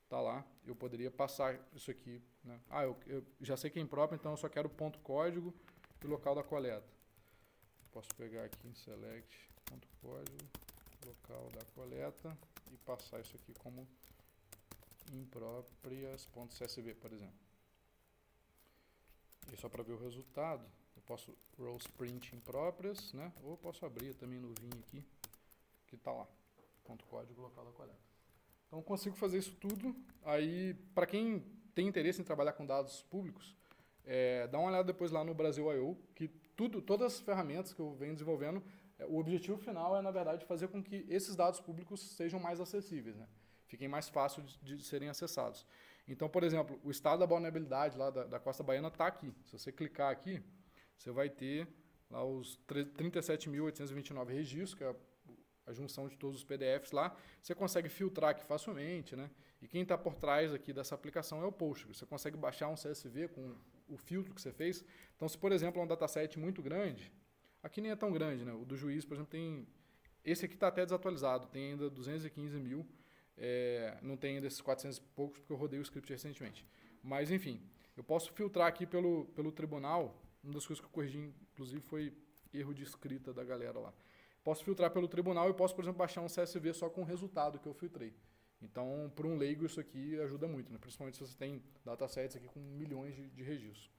Tá lá. Eu poderia passar isso aqui, né? Eu já sei que é impróprio, então eu só quero ponto código e local da coleta. Posso pegar aqui em select ponto código, local da coleta e passar isso aqui como impróprias.csv, por exemplo. E só para ver o resultado, eu posso rows print impróprias, né? Ou eu posso abrir também no Vim aqui, que está lá, ponto código local da coleta. Então, eu consigo fazer isso tudo. Aí, para quem tem interesse em trabalhar com dados públicos, dá uma olhada depois lá no Brasil I/O, que todas as ferramentas que eu venho desenvolvendo, o objetivo final é, na verdade, fazer com que esses dados públicos sejam mais acessíveis, né? Fiquem mais fáceis de serem acessados. Então, por exemplo, o estado da vulnerabilidade lá da Costa Baiana está aqui. Se você clicar aqui, você vai ter lá os 37.829 registros, que é a junção de todos os PDFs lá. Você consegue filtrar aqui facilmente, né? E quem está por trás aqui dessa aplicação é o Postgres. Você consegue baixar um CSV com o filtro que você fez. Então, se, por exemplo, é um dataset muito grande, aqui nem é tão grande, né? O do juiz, por exemplo, tem... Esse aqui está até desatualizado, tem ainda 215 mil. Não tem ainda esses 400 e poucos, porque eu rodei o script recentemente. Mas, enfim, eu posso filtrar aqui pelo tribunal. Uma das coisas que eu corrigi, inclusive, foi erro de escrita da galera lá. posso filtrar pelo tribunal e posso, por exemplo, baixar um CSV só com o resultado que eu filtrei. Então, para um leigo, isso aqui ajuda muito, né? Principalmente se você tem datasets aqui com milhões de registros.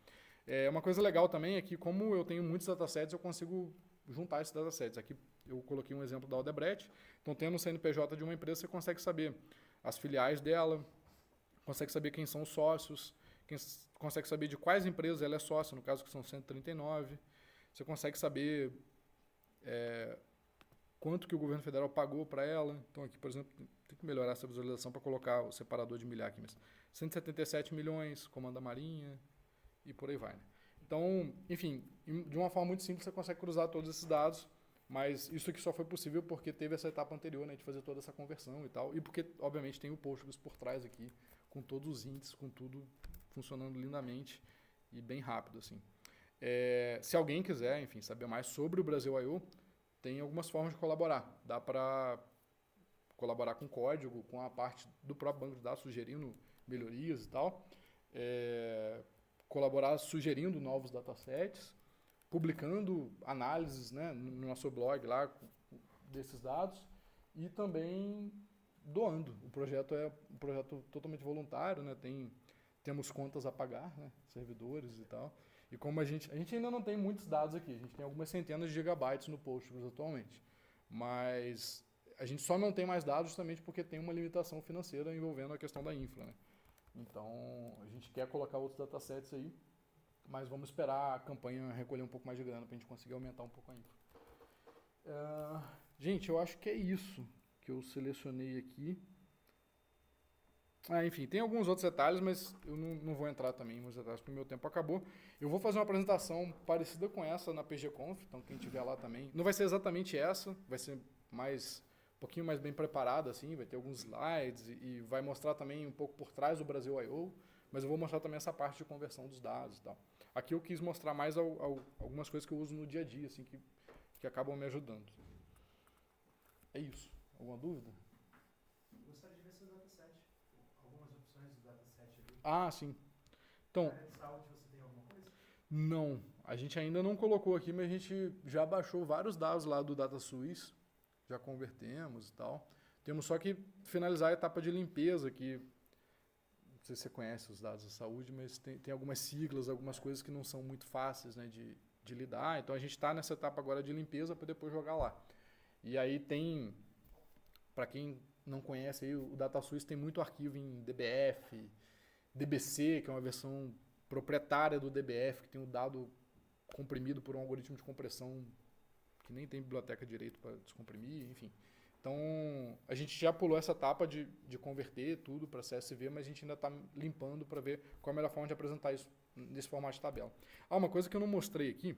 Uma coisa legal também é que, como eu tenho muitos datasets, eu consigo juntar esses datasets. Aqui eu coloquei um exemplo da Odebrecht. Então, tendo o CNPJ de uma empresa, você consegue saber as filiais dela, consegue saber quem são os sócios, consegue saber de quais empresas ela é sócia, no caso que são 139. Você consegue saber quanto que o governo federal pagou para ela. Então, aqui, por exemplo, tem que melhorar essa visualização para colocar o separador de milhar aqui. Mas 177 milhões, comando da Marinha e por aí vai. Né? Então, enfim, de uma forma muito simples você consegue cruzar todos esses dados, mas isso aqui só foi possível porque teve essa etapa anterior, né, de fazer toda essa conversão e tal, e porque, obviamente, tem o Postgres por trás aqui, com todos os índices, com tudo funcionando lindamente e bem rápido, assim. Se alguém quiser, enfim, saber mais sobre o Brasil I/O, tem algumas formas de colaborar. Dá para colaborar com código, com a parte do próprio banco de dados, sugerindo melhorias e tal. Colaborar sugerindo novos datasets, publicando análises, né, no nosso blog lá desses dados e também doando. O projeto é um projeto totalmente voluntário, né, temos contas a pagar, né, servidores e tal. E como a gente ainda não tem muitos dados aqui, a gente tem algumas centenas de gigabytes no Postgres atualmente, mas a gente só não tem mais dados justamente porque tem uma limitação financeira envolvendo a questão da infra, né? Então, a gente quer colocar outros datasets aí, mas vamos esperar a campanha recolher um pouco mais de grana para a gente conseguir aumentar um pouco a infra. Gente, eu acho que é isso que eu selecionei aqui. Enfim, tem alguns outros detalhes, mas eu não vou entrar também em muitos detalhes porque o meu tempo acabou. Eu vou fazer uma apresentação parecida com essa na PGConf, então quem estiver lá também. Não vai ser exatamente essa, vai ser um pouquinho mais bem preparada, assim, vai ter alguns slides e vai mostrar também um pouco por trás do Brasil I/O, mas eu vou mostrar também essa parte de conversão dos dados e tal. Aqui eu quis mostrar mais algumas coisas que eu uso no dia a dia, assim, que acabam me ajudando. É isso. Alguma dúvida? Gostaria de ver seu dataset. Algumas opções do dataset ali. Ah, sim. Então, Na área de saúde você tem alguma coisa? não. A gente ainda não colocou aqui, mas a gente já baixou vários dados lá do DataSuisse, já convertemos e tal. Temos só que finalizar a etapa de limpeza, que não sei se você conhece os dados da saúde, mas tem algumas siglas, algumas coisas que não são muito fáceis, né, de lidar. Então a gente está nessa etapa agora de limpeza para depois jogar lá. E aí tem, para quem não conhece, aí, o DataSuisse tem muito arquivo em DBF, DBC, que é uma versão proprietária do DBF, que tem o dado comprimido por um algoritmo de compressão que nem tem biblioteca direito para descomprimir, enfim. Então, a gente já pulou essa etapa de converter tudo para CSV, mas a gente ainda está limpando para ver qual é a melhor forma de apresentar isso nesse formato de tabela. Uma coisa que eu não mostrei aqui,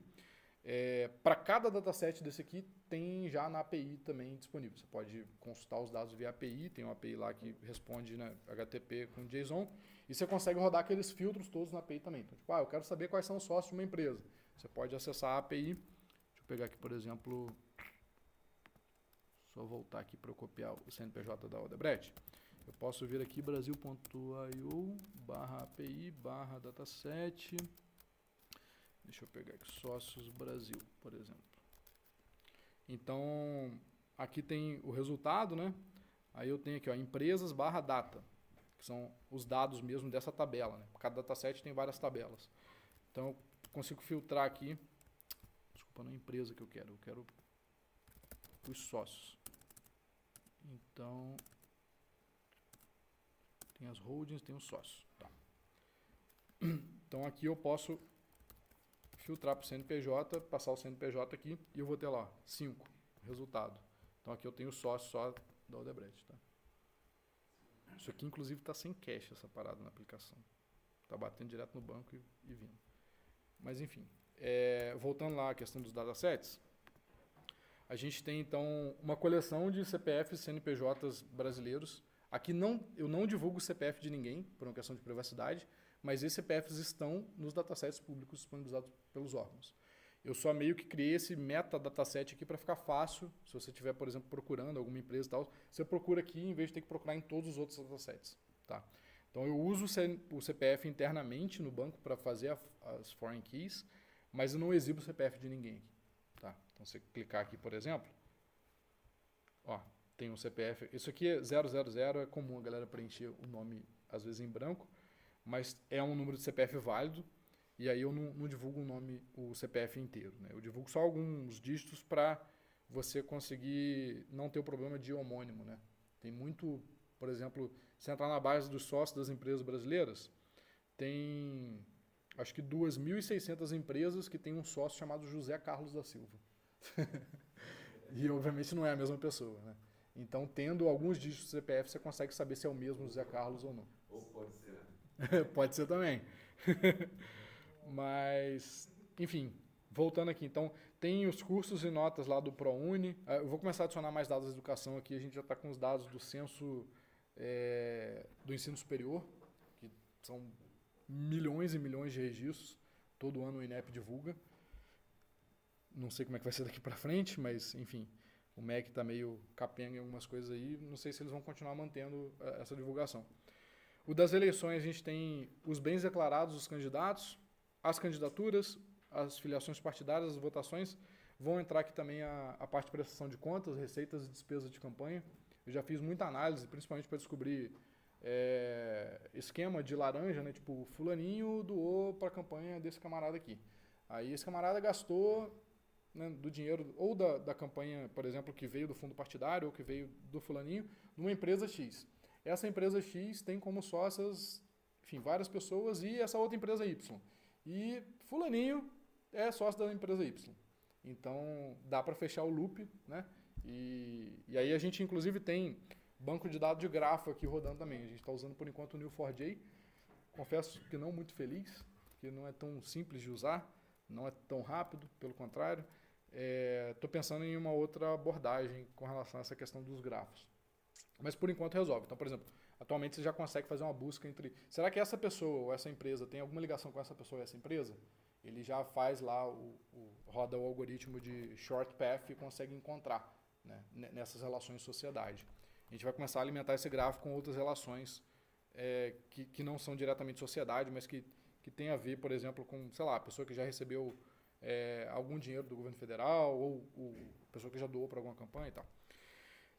para cada dataset desse aqui, tem já na API também disponível. Você pode consultar os dados via API, tem uma API lá que responde, né, HTTP com JSON, e você consegue rodar aqueles filtros todos na API também. Então, tipo, eu quero saber quais são os sócios de uma empresa. Você pode acessar a API. Deixa eu pegar aqui, por exemplo, só voltar aqui para eu copiar o CNPJ da Odebrecht. Eu posso vir aqui brasil.io/API/dataset. Deixa eu pegar aqui, sócios Brasil, por exemplo. Então, aqui tem o resultado, né? Aí eu tenho aqui, ó, empresas/data, que são os dados mesmo dessa tabela, né? Cada dataset tem várias tabelas. Então, eu consigo filtrar aqui. Desculpa, não é a empresa que eu quero os sócios. Então, tem as holdings, tem os sócios. Tá. Então, aqui eu posso filtrar para o CNPJ, passar o CNPJ aqui e eu vou ter lá 5, resultado. Então, aqui eu tenho o sócio só da Odebrecht. Tá? Isso aqui, inclusive, está sem cache, essa parada na aplicação. Está batendo direto no banco e vindo. Mas, enfim, voltando lá à questão dos datasets, a gente tem, então, uma coleção de CPFs e CNPJs brasileiros. Aqui eu não divulgo o CPF de ninguém, por uma questão de privacidade, mas esses CPFs estão nos datasets públicos disponibilizados pelos órgãos. Eu só meio que criei esse meta-dataset aqui para ficar fácil, se você estiver, por exemplo, procurando alguma empresa e tal, você procura aqui em vez de ter que procurar em todos os outros datasets. Tá? Então, eu uso o CPF internamente no banco para fazer as foreign keys, mas eu não exibo o CPF de ninguém aqui. Tá? Então, você clicar aqui, por exemplo, Ó, tem um CPF. Isso aqui é 000, é comum a galera preencher o nome, às vezes, em branco, mas é um número de CPF válido, e aí eu não divulgo o CPF inteiro, né? Eu divulgo só alguns dígitos para você conseguir não ter o problema de homônimo, né? Tem muito, por exemplo, se entrar na base dos sócios das empresas brasileiras, tem acho que 2.600 empresas que tem um sócio chamado José Carlos da Silva. E obviamente não é a mesma pessoa, né? Então, tendo alguns dígitos do CPF, você consegue saber se é o mesmo José Carlos ou não. Ou pode ser. Pode ser também. Mas, enfim, voltando aqui. Então, tem os cursos e notas lá do ProUni. Eu vou começar a adicionar mais dados da educação aqui. A gente já está com os dados do censo do ensino superior, que são milhões e milhões de registros. Todo ano o INEP divulga. Não sei como é que vai ser daqui para frente, mas, enfim, o MEC está meio capenga em algumas coisas aí. Não sei se eles vão continuar mantendo essa divulgação. O das eleições, a gente tem os bens declarados dos candidatos, as candidaturas, as filiações partidárias, as votações. Vão entrar aqui também a parte de prestação de contas, receitas e despesas de campanha. Eu já fiz muita análise, principalmente para descobrir esquema de laranja, né? Tipo, fulaninho doou para a campanha desse camarada aqui. Aí esse camarada gastou, né, do dinheiro ou da campanha, por exemplo, que veio do fundo partidário ou que veio do fulaninho, numa empresa X. Essa empresa X tem como sócias, enfim, várias pessoas e essa outra empresa Y. E fulaninho é sócio da empresa Y. Então, dá para fechar o loop, né? E aí a gente, inclusive, tem banco de dados de grafo aqui rodando também. A gente está usando, por enquanto, o Neo4j. Confesso que não muito feliz, que não é tão simples de usar, não é tão rápido, pelo contrário. Estou pensando em uma outra abordagem com relação a essa questão dos grafos. Mas, por enquanto, resolve. Então, por exemplo, atualmente você já consegue fazer uma busca entre... Será que essa pessoa ou essa empresa tem alguma ligação com essa pessoa e essa empresa? Ele já faz lá, roda o algoritmo de short path e consegue encontrar, né, nessas relações de sociedade. A gente vai começar a alimentar esse gráfico com outras relações que não são diretamente sociedade, mas que tem a ver, por exemplo, com, sei lá, a pessoa que já recebeu algum dinheiro do governo federal ou a pessoa que já doou para alguma campanha e tal.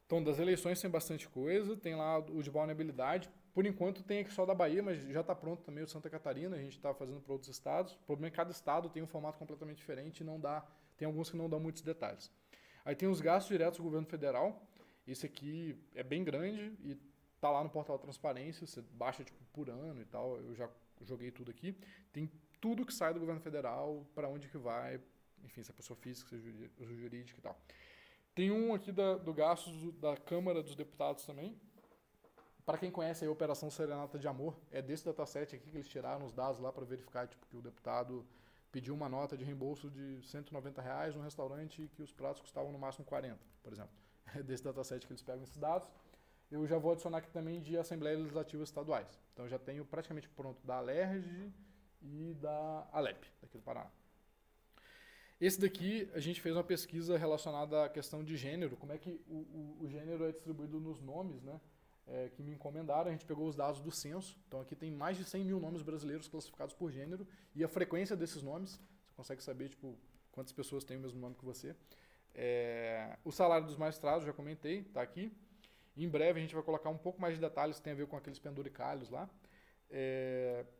Então, das eleições tem bastante coisa, tem lá o de vulnerabilidade. Por enquanto tem aqui só da Bahia, mas já está pronto também o de Santa Catarina, a gente está fazendo para outros estados. O problema é que cada estado tem um formato completamente diferente e não dá, tem alguns que não dão muitos detalhes. Aí tem os gastos diretos do governo federal, esse aqui é bem grande e está lá no portal Transparência, você baixa tipo, por ano e tal, eu já joguei tudo aqui. Tem tudo que sai do governo federal, para onde que vai, enfim, se é pessoa física, se é jurídica e tal. Tem um aqui do gastos da Câmara dos Deputados também. Para quem conhece a Operação Serenata de Amor, é desse dataset aqui que eles tiraram os dados lá para verificar tipo, que o deputado pediu uma nota de reembolso de R$190 num restaurante e que os pratos custavam no máximo 40, por exemplo. É desse dataset que eles pegam esses dados. Eu já vou adicionar aqui também de Assembleias Legislativas Estaduais. Então, eu já tenho praticamente pronto da Alerj e da Alep, daqui do Paraná. Esse daqui, a gente fez uma pesquisa relacionada à questão de gênero, como é que o gênero é distribuído nos nomes, né, que me encomendaram. A gente pegou os dados do censo, então aqui tem mais de 100 mil nomes brasileiros classificados por gênero, e a frequência desses nomes, você consegue saber tipo, quantas pessoas têm o mesmo nome que você. O salário dos magistrados, já comentei, está aqui. Em breve a gente vai colocar um pouco mais de detalhes que tem a ver com aqueles penduricalhos lá.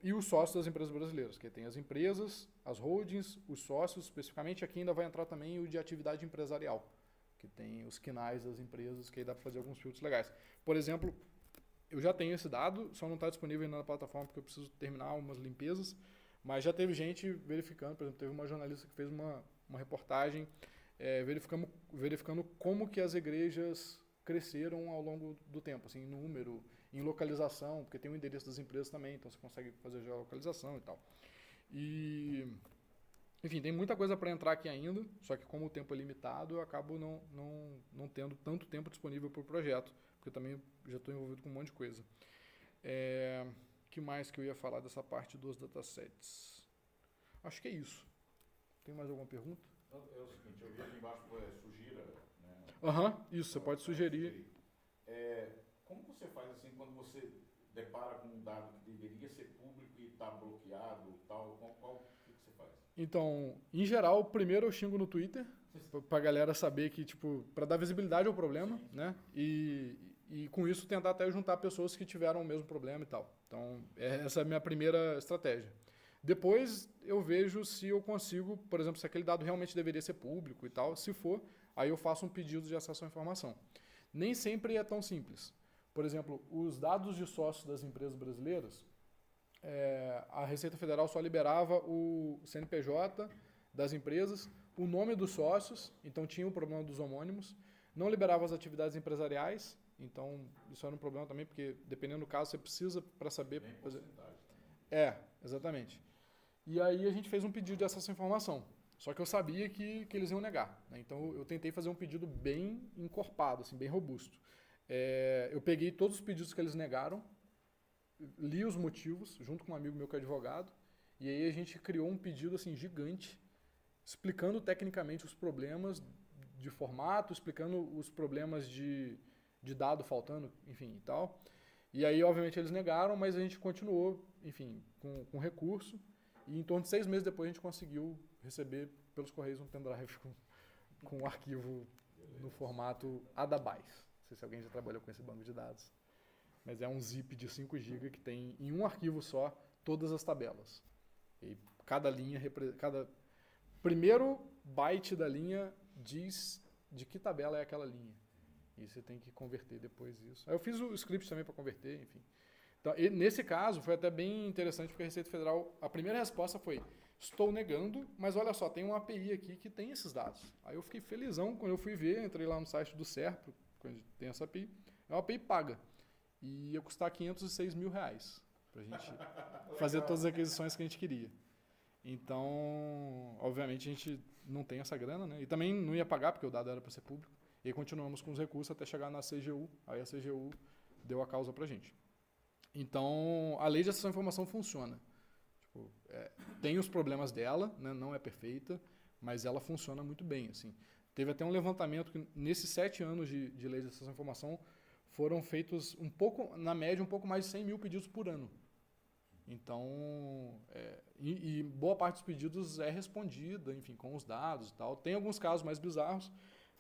E os sócios das empresas brasileiras, que tem as empresas, as holdings, os sócios, especificamente aqui ainda vai entrar também o de atividade empresarial, que tem os quinais das empresas, que aí dá para fazer alguns filtros legais. Por exemplo, eu já tenho esse dado, só não está disponível ainda na plataforma porque eu preciso terminar umas limpezas, mas já teve gente verificando, por exemplo, teve uma jornalista que fez uma reportagem verificando como que as igrejas cresceram ao longo do tempo, assim, em número, em localização, porque tem o endereço das empresas também, então você consegue fazer geolocalização e tal. E, enfim, tem muita coisa para entrar aqui ainda, só que como o tempo é limitado, eu acabo não tendo tanto tempo disponível para o projeto, porque eu também já estou envolvido com um monte de coisa. Que mais que eu ia falar dessa parte dos datasets? Acho que é isso. Tem mais alguma pergunta? É o seguinte, eu vi ali embaixo, sugira, né? Isso, você pode sugerir. Como você faz assim quando você depara com um dado que deveria ser público e está bloqueado e tal? O que você faz? Então, em geral, primeiro eu xingo no Twitter, pra galera saber que, tipo, pra dar visibilidade ao problema, né? E com isso tentar até juntar pessoas que tiveram o mesmo problema e tal. Então, essa é a minha primeira estratégia. Depois eu vejo se eu consigo, por exemplo, se aquele dado realmente deveria ser público e tal. Se for, aí eu faço um pedido de acesso à informação. Nem sempre é tão simples. Por exemplo, os dados de sócios das empresas brasileiras, a Receita Federal só liberava o CNPJ das empresas, o nome dos sócios, então tinha o problema dos homônimos, não liberava as atividades empresariais, então isso era um problema também, porque dependendo do caso você precisa para saber... Nem porcentagem também. Exatamente. E aí a gente fez um pedido de acesso à informação, só que eu sabia que eles iam negar, né? Então eu tentei fazer um pedido bem encorpado, assim, bem robusto. Eu peguei todos os pedidos que eles negaram, li os motivos, junto com um amigo meu que é advogado, e aí a gente criou um pedido assim, gigante, explicando tecnicamente os problemas de formato, explicando os problemas de dado faltando, enfim, e tal. E aí, obviamente, eles negaram, mas a gente continuou, enfim, com recurso, e em torno de 6 meses depois a gente conseguiu receber pelos Correios um pendrive com um arquivo no formato ADABAS. Não sei se alguém já trabalhou com esse banco de dados. Mas é um zip de 5 GB que tem em um arquivo só todas as tabelas. E cada linha, cada primeiro byte da linha diz de que tabela é aquela linha. E você tem que converter depois isso. Aí eu fiz o script também para converter, enfim. Então, nesse caso, foi até bem interessante, porque a Receita Federal, a primeira resposta foi: estou negando, mas olha só, tem uma API aqui que tem esses dados. Aí eu fiquei felizão quando eu fui ver, entrei lá no site do SERPRO, quando tem essa API. É uma API paga. E ia custar R$506 mil para a gente fazer todas as aquisições que a gente queria. Então, obviamente, a gente não tem essa grana, né? E também não ia pagar, porque o dado era para ser público. E aí continuamos com os recursos até chegar na CGU. Aí a CGU deu a causa para a gente. Então, a lei de acesso à informação funciona. Tipo, tem os problemas dela, né? Não é perfeita, mas ela funciona muito bem. Assim. Teve até um levantamento que, nesses 7 anos de lei de acesso à informação, foram feitos, na média, um pouco mais de 100 mil pedidos por ano. Então, e boa parte dos pedidos é respondida, enfim, com os dados e tal. Tem alguns casos mais bizarros.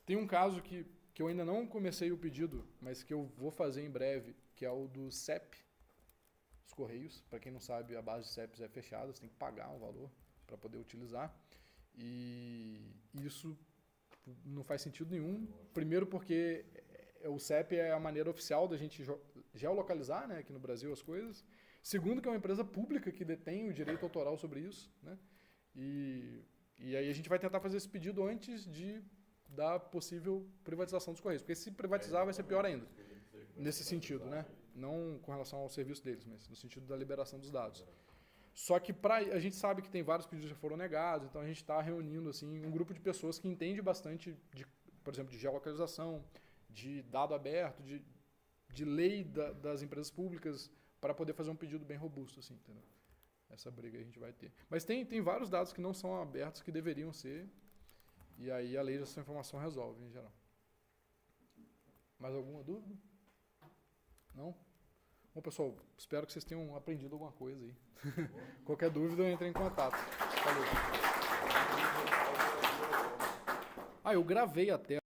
Tem um caso que eu ainda não comecei o pedido, mas que eu vou fazer em breve, que é o do CEP, os Correios. Para quem não sabe, a base de CEPs é fechada, você tem que pagar um valor para poder utilizar. E isso não faz sentido nenhum. Primeiro porque o CEP é a maneira oficial da gente geolocalizar, né, aqui no Brasil as coisas. Segundo, que é uma empresa pública que detém o direito autoral sobre isso, né? E aí a gente vai tentar fazer esse pedido antes da possível privatização dos Correios. Porque se privatizar vai ser pior ainda, nesse sentido, né? Não com relação ao serviço deles, mas no sentido da liberação dos dados. Só que a gente sabe que tem vários pedidos que foram negados, então a gente está reunindo assim, um grupo de pessoas que entende bastante, por exemplo, de geolocalização, de dado aberto, de lei das empresas públicas, para poder fazer um pedido bem robusto, assim, entendeu? Essa briga a gente vai ter. Mas tem vários dados que não são abertos, que deveriam ser, e aí a lei dessa informação resolve, em geral. Mais alguma dúvida? Não? Bom, pessoal, espero que vocês tenham aprendido alguma coisa aí. Qualquer dúvida, entre em contato. Valeu. Eu gravei a tela.